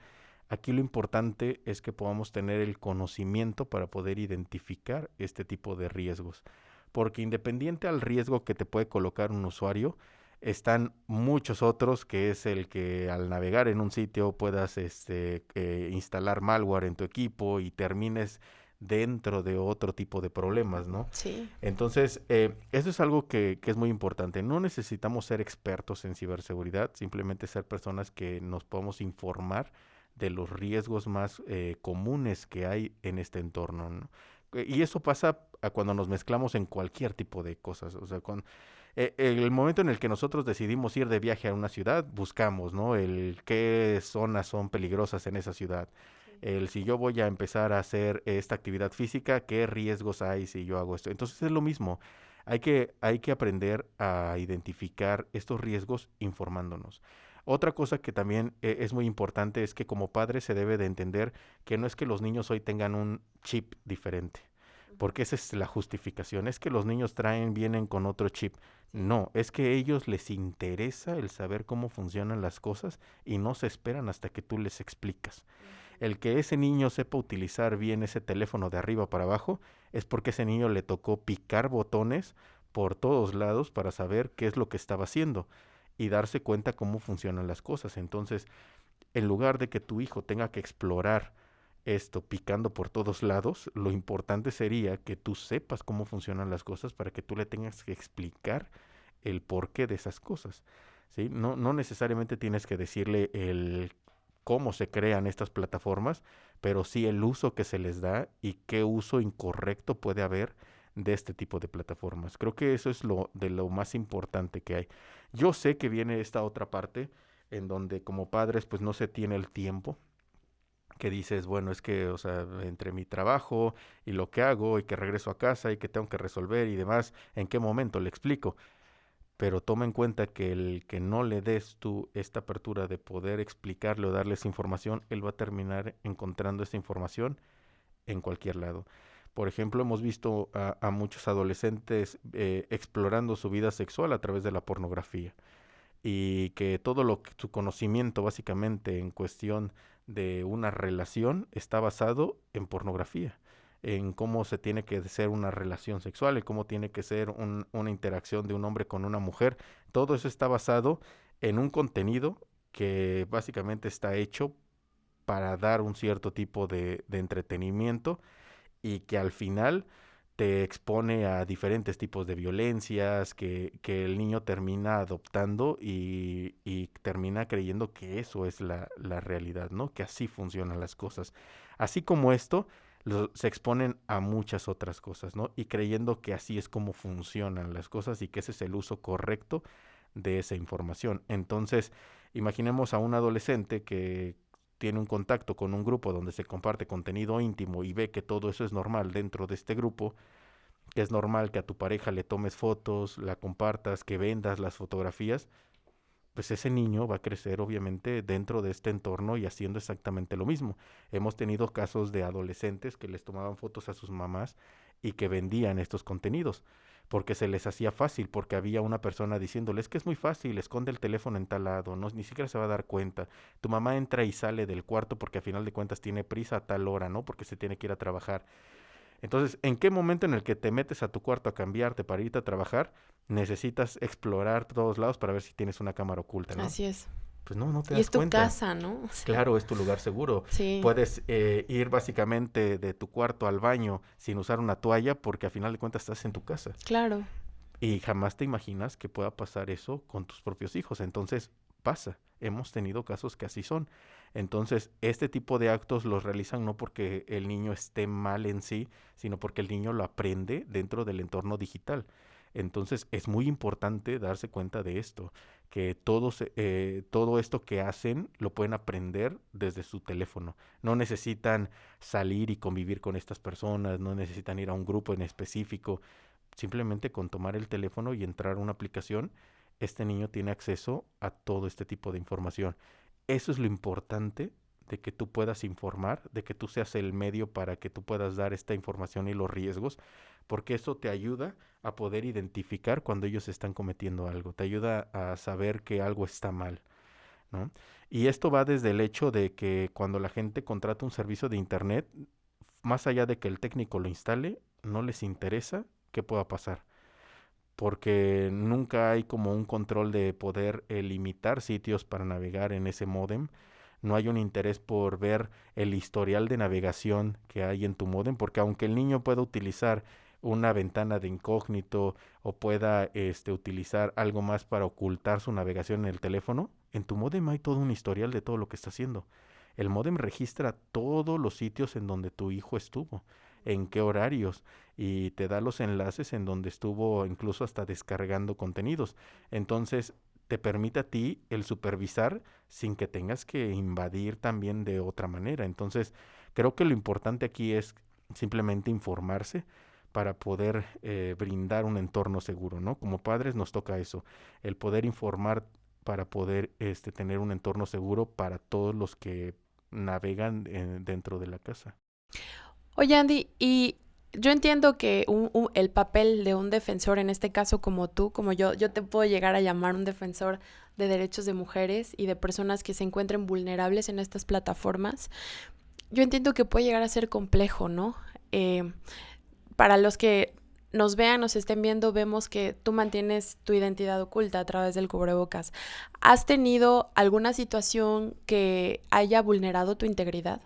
Aquí lo importante es que podamos tener el conocimiento para poder identificar este tipo de riesgos, porque independiente al riesgo que te puede colocar un usuario, están muchos otros, que es el que al navegar en un sitio puedas instalar malware en tu equipo y termines dentro de otro tipo de problemas, ¿no? Sí. Entonces, eso es algo que es muy importante. No necesitamos ser expertos en ciberseguridad, simplemente ser personas que nos podamos informar de los riesgos más comunes que hay en este entorno, ¿no? Y eso pasa a cuando nos mezclamos en cualquier tipo de cosas. O sea, el momento en el que nosotros decidimos ir de viaje a una ciudad, buscamos, ¿no? Qué zonas son peligrosas en esa ciudad. Si yo voy a empezar a hacer esta actividad física, ¿qué riesgos hay si yo hago esto? Entonces es lo mismo. Hay que aprender a identificar estos riesgos informándonos. Otra cosa que también es muy importante es que como padre se debe de entender que no es que los niños hoy tengan un chip diferente, porque esa es la justificación, es que los niños vienen con otro chip. No, es que a ellos les interesa el saber cómo funcionan las cosas y no se esperan hasta que tú les explicas. El que ese niño sepa utilizar bien ese teléfono de arriba para abajo es porque ese niño le tocó picar botones por todos lados para saber qué es lo que estaba haciendo y darse cuenta cómo funcionan las cosas. Entonces, en lugar de que tu hijo tenga que explorar esto picando por todos lados, lo importante sería que tú sepas cómo funcionan las cosas para que tú le tengas que explicar el porqué de esas cosas, ¿sí? No necesariamente tienes que decirle el cómo se crean estas plataformas, pero sí el uso que se les da y qué uso incorrecto puede haber de este tipo de plataformas. Creo que eso es lo más importante que hay. Yo sé que viene esta otra parte en donde como padres pues no se tiene el tiempo, que dices, bueno, es que, o sea, entre mi trabajo y lo que hago y que regreso a casa y que tengo que resolver y demás, ¿en qué momento le explico? Pero toma en cuenta que el que no le des tú esta apertura de poder explicarle o darle esa información, él va a terminar encontrando esa información en cualquier lado. Por ejemplo, hemos visto a muchos adolescentes explorando su vida sexual a través de la pornografía y que su conocimiento básicamente en cuestión de una relación está basado en pornografía, en cómo se tiene que ser una relación sexual, en cómo tiene que ser una interacción de un hombre con una mujer. Todo eso está basado en un contenido que básicamente está hecho para dar un cierto tipo de entretenimiento y que al final te expone a diferentes tipos de violencias que el niño termina adoptando y termina creyendo que eso es la realidad, ¿no? Que así funcionan las cosas. Así como esto, se exponen a muchas otras cosas, ¿no? Y creyendo que así es como funcionan las cosas y que ese es el uso correcto de esa información. Entonces, imaginemos a un adolescente que tiene un contacto con un grupo donde se comparte contenido íntimo y ve que todo eso es normal dentro de este grupo, que es normal que a tu pareja le tomes fotos, la compartas, que vendas las fotografías, pues ese niño va a crecer obviamente dentro de este entorno y haciendo exactamente lo mismo. Hemos tenido casos de adolescentes que les tomaban fotos a sus mamás y que vendían estos contenidos porque se les hacía fácil, porque había una persona diciéndoles que es muy fácil, esconde el teléfono en tal lado, no, ni siquiera se va a dar cuenta. Tu mamá entra y sale del cuarto porque a final de cuentas tiene prisa a tal hora, ¿no? Porque se tiene que ir a trabajar. Entonces, ¿en qué momento en el que te metes a tu cuarto a cambiarte para irte a trabajar, necesitas explorar todos lados para ver si tienes una cámara oculta, ¿no? Así es. Pues no te das cuenta. Y es tu casa, ¿no? Claro, es tu lugar seguro. Sí. Puedes ir básicamente de tu cuarto al baño sin usar una toalla porque a final de cuentas estás en tu casa. Claro. Y jamás te imaginas que pueda pasar eso con tus propios hijos. Entonces pasa. Hemos tenido casos que así son. Entonces, este tipo de actos los realizan no porque el niño esté mal en sí, sino porque el niño lo aprende dentro del entorno digital. Entonces, es muy importante darse cuenta de esto, que todo esto que hacen lo pueden aprender desde su teléfono. No necesitan salir y convivir con estas personas, no necesitan ir a un grupo en específico. Simplemente con tomar el teléfono y entrar a una aplicación, este niño tiene acceso a todo este tipo de información. Eso es lo importante de que tú puedas informar, de que tú seas el medio para que tú puedas dar esta información y los riesgos, porque eso te ayuda a poder identificar cuando ellos están cometiendo algo, te ayuda a saber que algo está mal, ¿no? Y esto va desde el hecho de que cuando la gente contrata un servicio de internet, más allá de que el técnico lo instale, no les interesa qué pueda pasar, porque nunca hay como un control de poder limitar sitios para navegar en ese módem. No hay un interés por ver el historial de navegación que hay en tu módem, porque aunque el niño pueda utilizar una ventana de incógnito o pueda utilizar algo más para ocultar su navegación en el teléfono, en tu módem hay todo un historial de todo lo que está haciendo. El módem registra todos los sitios en donde tu hijo estuvo, en qué horarios, y te da los enlaces en donde estuvo incluso hasta descargando contenidos. Entonces, te permite a ti el supervisar sin que tengas que invadir también de otra manera. Entonces, creo que lo importante aquí es simplemente informarse para poder brindar un entorno seguro, ¿no? Como padres nos toca eso, el poder informar para poder tener un entorno seguro para todos los que navegan dentro de la casa. Oye, Andy, y yo entiendo que el papel de un defensor, en este caso como tú, como yo te puedo llegar a llamar un defensor de derechos de mujeres y de personas que se encuentren vulnerables en estas plataformas. Yo entiendo que puede llegar a ser complejo, ¿no? Para los que nos vean, nos estén viendo, vemos que tú mantienes tu identidad oculta a través del cubrebocas. ¿Has tenido alguna situación que haya vulnerado tu integridad?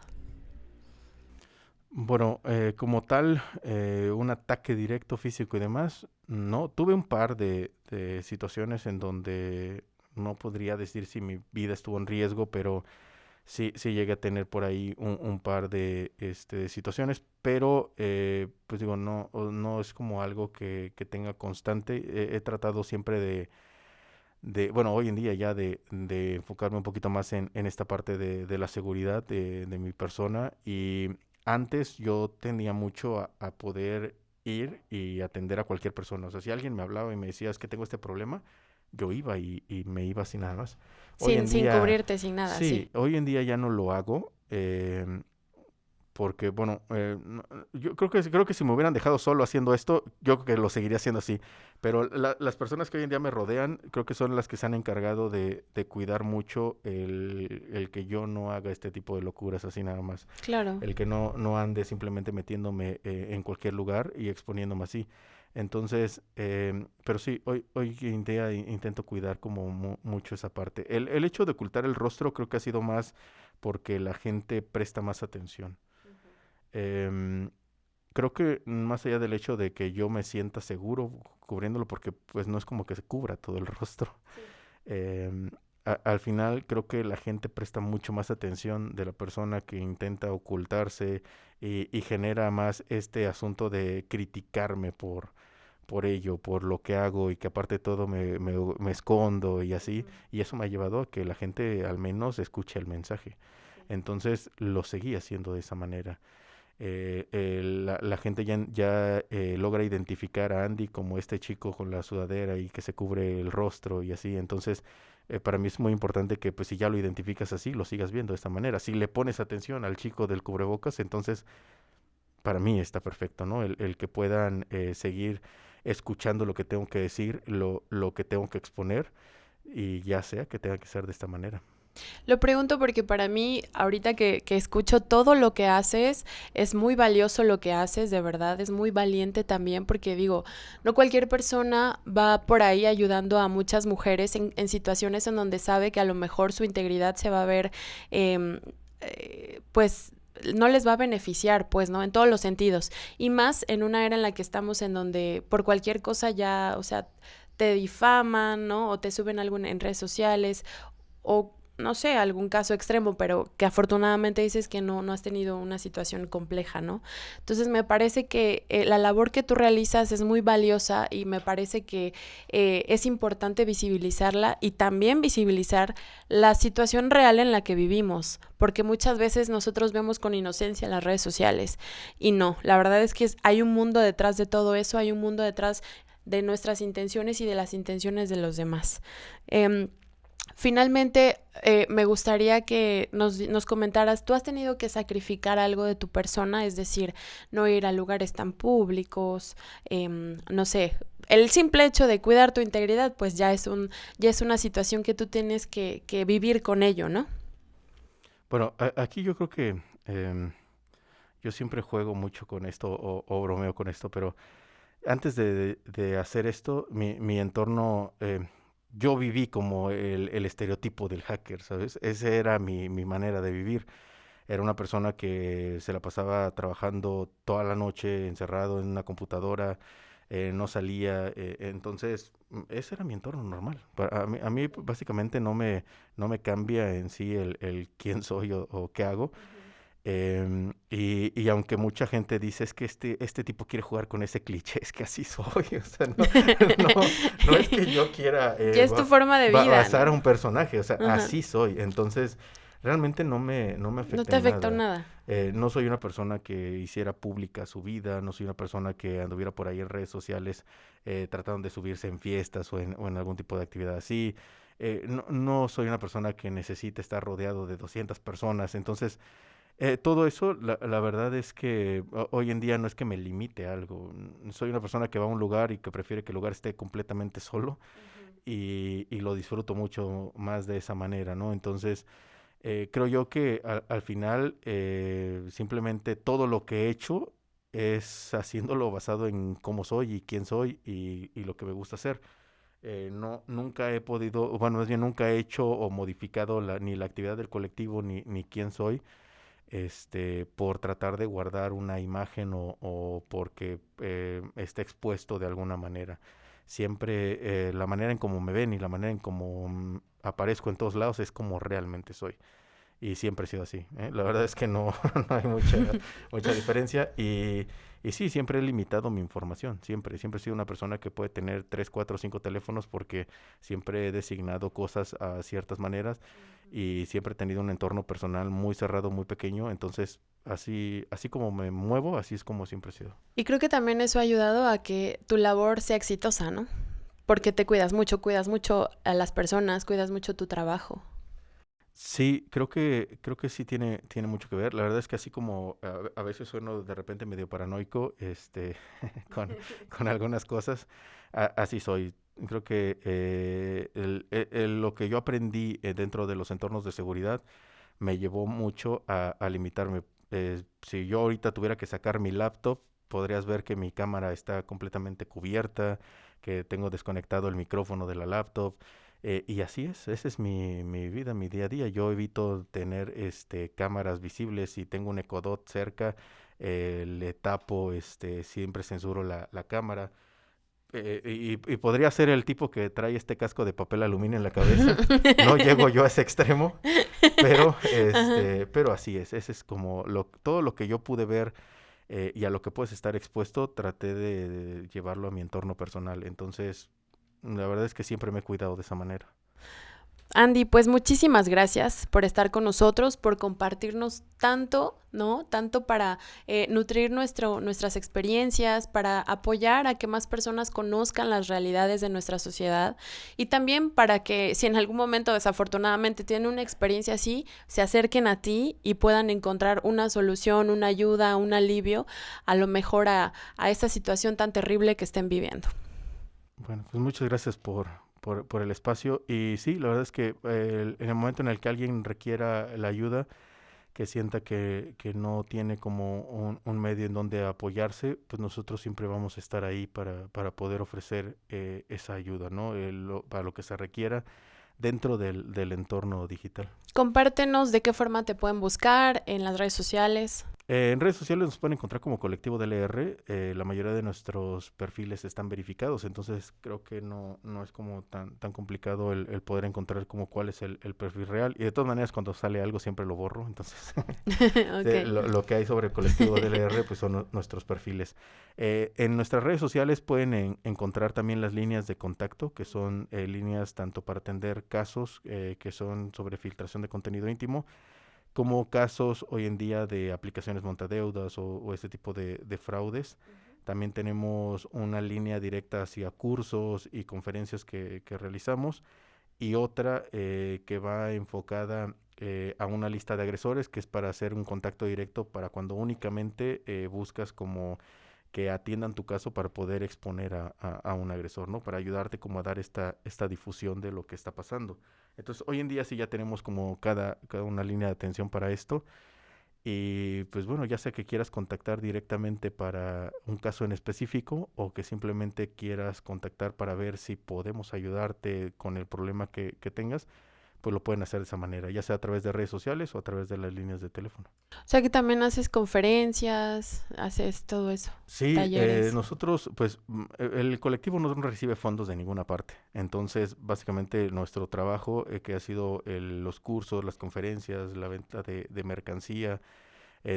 Bueno, como tal, un ataque directo físico y demás, no. Tuve un par de situaciones en donde no podría decir si mi vida estuvo en riesgo, pero sí llegué a tener por ahí un par de situaciones, pero pues digo, no es como algo que tenga constante. He tratado siempre bueno, hoy en día ya de enfocarme un poquito más en esta parte de la seguridad de mi persona. Y antes yo tendía mucho a poder ir y atender a cualquier persona. O sea, si alguien me hablaba y me decía, es que tengo este problema, yo iba y me iba así nada más. Hoy en Sin día, cubrirte, sin nada, sí. sí, hoy en día ya no lo hago, porque, bueno, yo creo que si me hubieran dejado solo haciendo esto, yo creo que lo seguiría haciendo así. Pero las personas que hoy en día me rodean, creo que son las que se han encargado de cuidar mucho el que yo no haga este tipo de locuras así nada más. Claro. El que no ande simplemente metiéndome en cualquier lugar y exponiéndome así. Entonces, pero sí, hoy en día intento cuidar como mucho esa parte. El hecho de ocultar el rostro creo que ha sido más porque la gente presta más atención. Creo que más allá del hecho de que yo me sienta seguro cubriéndolo, porque pues no es como que se cubra todo el rostro. Sí. Al final creo que la gente presta mucho más atención de la persona que intenta ocultarse y genera más este asunto de criticarme por ello, por lo que hago, y que aparte de todo me escondo y así. Y eso me ha llevado a que la gente al menos escuche el mensaje. Entonces lo seguí haciendo de esa manera. La gente ya logra identificar a Andy como este chico con la sudadera y que se cubre el rostro y así. Entonces, para mí es muy importante que pues si ya lo identificas así, lo sigas viendo de esta manera. Si le pones atención al chico del cubrebocas, entonces para mí está perfecto, ¿no? El que puedan seguir escuchando lo que tengo que decir, lo que tengo que exponer, y ya sea que tenga que ser de esta manera. Lo pregunto porque para mí, ahorita que escucho todo lo que haces, es muy valioso lo que haces, de verdad, es muy valiente también, porque digo, no cualquier persona va por ahí ayudando a muchas mujeres en situaciones en donde sabe que a lo mejor su integridad se va a ver, pues, no les va a beneficiar, pues, ¿no? En todos los sentidos. Y más en una era en la que estamos en donde por cualquier cosa ya, o sea, te difaman, ¿no? O te suben algo en redes sociales o no sé, algún caso extremo, pero que afortunadamente dices que no has tenido una situación compleja, ¿no? Entonces me parece que la labor que tú realizas es muy valiosa y me parece que es importante visibilizarla y también visibilizar la situación real en la que vivimos, porque muchas veces nosotros vemos con inocencia las redes sociales y no, la verdad es que hay un mundo detrás de todo eso, hay un mundo detrás de nuestras intenciones y de las intenciones de los demás. Finalmente, me gustaría que nos comentaras, ¿tú has tenido que sacrificar algo de tu persona? Es decir, no ir a lugares tan públicos, no sé, el simple hecho de cuidar tu integridad, pues ya es una situación que tú tienes que vivir con ello, ¿no? Bueno, aquí yo creo que yo siempre juego mucho con esto o bromeo con esto, pero antes de hacer esto, mi entorno, yo viví como el estereotipo del hacker, ¿sabes? Esa era mi manera de vivir. Era una persona que se la pasaba trabajando toda la noche encerrado en una computadora, no salía, entonces ese era mi entorno normal. A mí básicamente no me cambia en sí el quién soy o qué hago. Y aunque mucha gente dice es que este tipo quiere jugar con ese cliché, es que así soy, o sea, no es que yo quiera Ya es tu forma de vida, basar a ¿no? un personaje, o sea, Ajá. así soy, entonces realmente no me No afecta te en afectó nada. nada. No soy una persona que hiciera pública su vida, no soy una persona que anduviera por ahí en redes sociales tratando de subirse en fiestas o en algún tipo de actividad así. No soy una persona que necesite estar rodeado de 200 personas, entonces todo eso, la verdad es que hoy en día no es que me limite a algo. Soy una persona que va a un lugar y que prefiere que el lugar esté completamente solo y lo disfruto mucho más de esa manera, ¿no? Entonces, creo yo que al final simplemente todo lo que he hecho es haciéndolo basado en cómo soy y quién soy y lo que me gusta hacer. No, nunca he podido, bueno, más bien nunca he hecho o modificado ni la actividad del colectivo ni quién soy por tratar de guardar una imagen o porque esté expuesto de alguna manera. Siempre la manera en cómo me ven y la manera en cómo aparezco en todos lados es como realmente soy. Y siempre he sido así, ¿eh? La verdad es que no, no hay mucha diferencia. Y sí, siempre he limitado mi información. Siempre he sido una persona que puede tener 3, 4, 5 teléfonos porque siempre he designado cosas a ciertas maneras y siempre he tenido un entorno personal muy cerrado, muy pequeño. Entonces, así como me muevo, así es como siempre he sido. Y creo que también eso ha ayudado a que tu labor sea exitosa, ¿no? Porque te cuidas mucho a las personas, cuidas mucho tu trabajo. Sí, creo que sí tiene mucho que ver. La verdad es que así como a veces sueno de repente medio paranoico, con, con algunas cosas, así soy. Creo que lo que yo aprendí dentro de los entornos de seguridad me llevó mucho a limitarme. Si yo ahorita tuviera que sacar mi laptop, podrías ver que mi cámara está completamente cubierta, que tengo desconectado el micrófono de la laptop. Y así es, esa es mi vida, mi día a día. Yo evito tener cámaras visibles. Si tengo un Echo Dot cerca, le tapo, siempre censuro la cámara. Y podría ser el tipo que trae este casco de papel aluminio en la cabeza. No llego yo a ese extremo, pero, Ajá. pero así es. Ese es como todo lo que yo pude ver y a lo que puedes estar expuesto, traté de llevarlo a mi entorno personal. Entonces, la verdad es que siempre me he cuidado de esa manera. Andy, pues muchísimas gracias por estar con nosotros, por compartirnos tanto, ¿no? Tanto para nutrir nuestras experiencias, para apoyar a que más personas conozcan las realidades de nuestra sociedad y también para que si en algún momento desafortunadamente tienen una experiencia así, se acerquen a ti y puedan encontrar una solución, una ayuda, un alivio, a lo mejor a esta situación tan terrible que estén viviendo. Bueno, pues muchas gracias por el espacio. Y sí, la verdad es que en el momento en el que alguien requiera la ayuda, que sienta que no tiene como un medio en donde apoyarse, pues nosotros siempre vamos a estar ahí para poder ofrecer esa ayuda, ¿no? Para lo que se requiera. dentro del entorno digital. Compártenos de qué forma te pueden buscar en las redes sociales. En redes sociales nos pueden encontrar como Colectivo DLR. La mayoría de nuestros perfiles están verificados, entonces creo que no es como tan complicado el poder encontrar como cuál es el perfil real. Y de todas maneras, cuando sale algo siempre lo borro, entonces Okay. lo que hay sobre el Colectivo DLR pues son nuestros perfiles. En nuestras redes sociales pueden encontrar también las líneas de contacto, que son líneas tanto para atender casos que son sobre filtración de contenido íntimo, como casos hoy en día de aplicaciones montadeudas o este tipo de fraudes. También tenemos una línea directa hacia cursos y conferencias que realizamos, y otra que va enfocada a una lista de agresores, que es para hacer un contacto directo para cuando únicamente buscas como que atiendan tu caso para poder exponer a un agresor, ¿no? Para ayudarte como a dar esta difusión de lo que está pasando. Entonces, hoy en día sí ya tenemos como cada una línea de atención para esto. Y pues bueno, ya sea que quieras contactar directamente para un caso en específico o que simplemente quieras contactar para ver si podemos ayudarte con el problema que tengas, pues lo pueden hacer de esa manera, ya sea a través de redes sociales o a través de las líneas de teléfono. O sea que también haces conferencias, haces todo eso, Sí, talleres. nosotros, pues, el colectivo no recibe fondos de ninguna parte. Entonces, básicamente, nuestro trabajo, que ha sido los cursos, las conferencias, la venta de mercancía,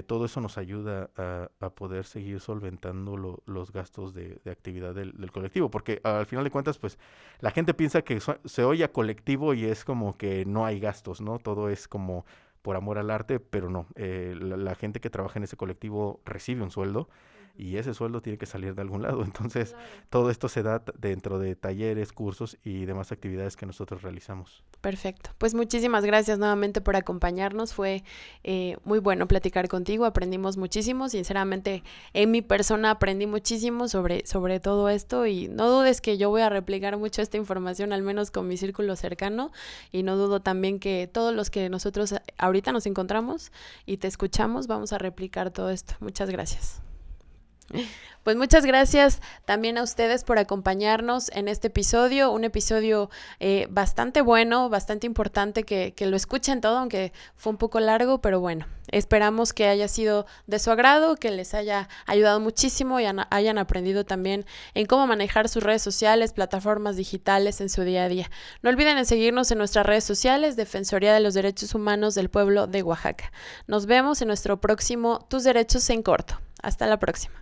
todo eso nos ayuda a poder seguir solventando los gastos de actividad del colectivo. Porque al final de cuentas, pues, la gente piensa que se oye a colectivo y es como que no hay gastos, ¿no? Todo es como por amor al arte, pero no. La gente que trabaja en ese colectivo recibe un sueldo y ese sueldo tiene que salir de algún lado. Entonces, todo esto se da dentro de talleres, cursos y demás actividades que nosotros realizamos. Perfecto. Pues muchísimas gracias nuevamente por acompañarnos. Fue muy bueno platicar contigo. Aprendimos muchísimo. Sinceramente, en mi persona aprendí muchísimo sobre todo esto y no dudes que yo voy a replicar mucho esta información, al menos con mi círculo cercano, y no dudo también que todos los que nosotros ahorita nos encontramos y te escuchamos vamos a replicar todo esto. Muchas gracias. Pues muchas gracias también a ustedes por acompañarnos en este episodio, un episodio bastante bueno, bastante importante que lo escuchen todo, aunque fue un poco largo, pero bueno, esperamos que haya sido de su agrado, que les haya ayudado muchísimo y hayan aprendido también en cómo manejar sus redes sociales, plataformas digitales en su día a día. No olviden en seguirnos en nuestras redes sociales, Defensoría de los Derechos Humanos del Pueblo de Oaxaca. Nos vemos en nuestro próximo Tus Derechos en Corto. Hasta la próxima.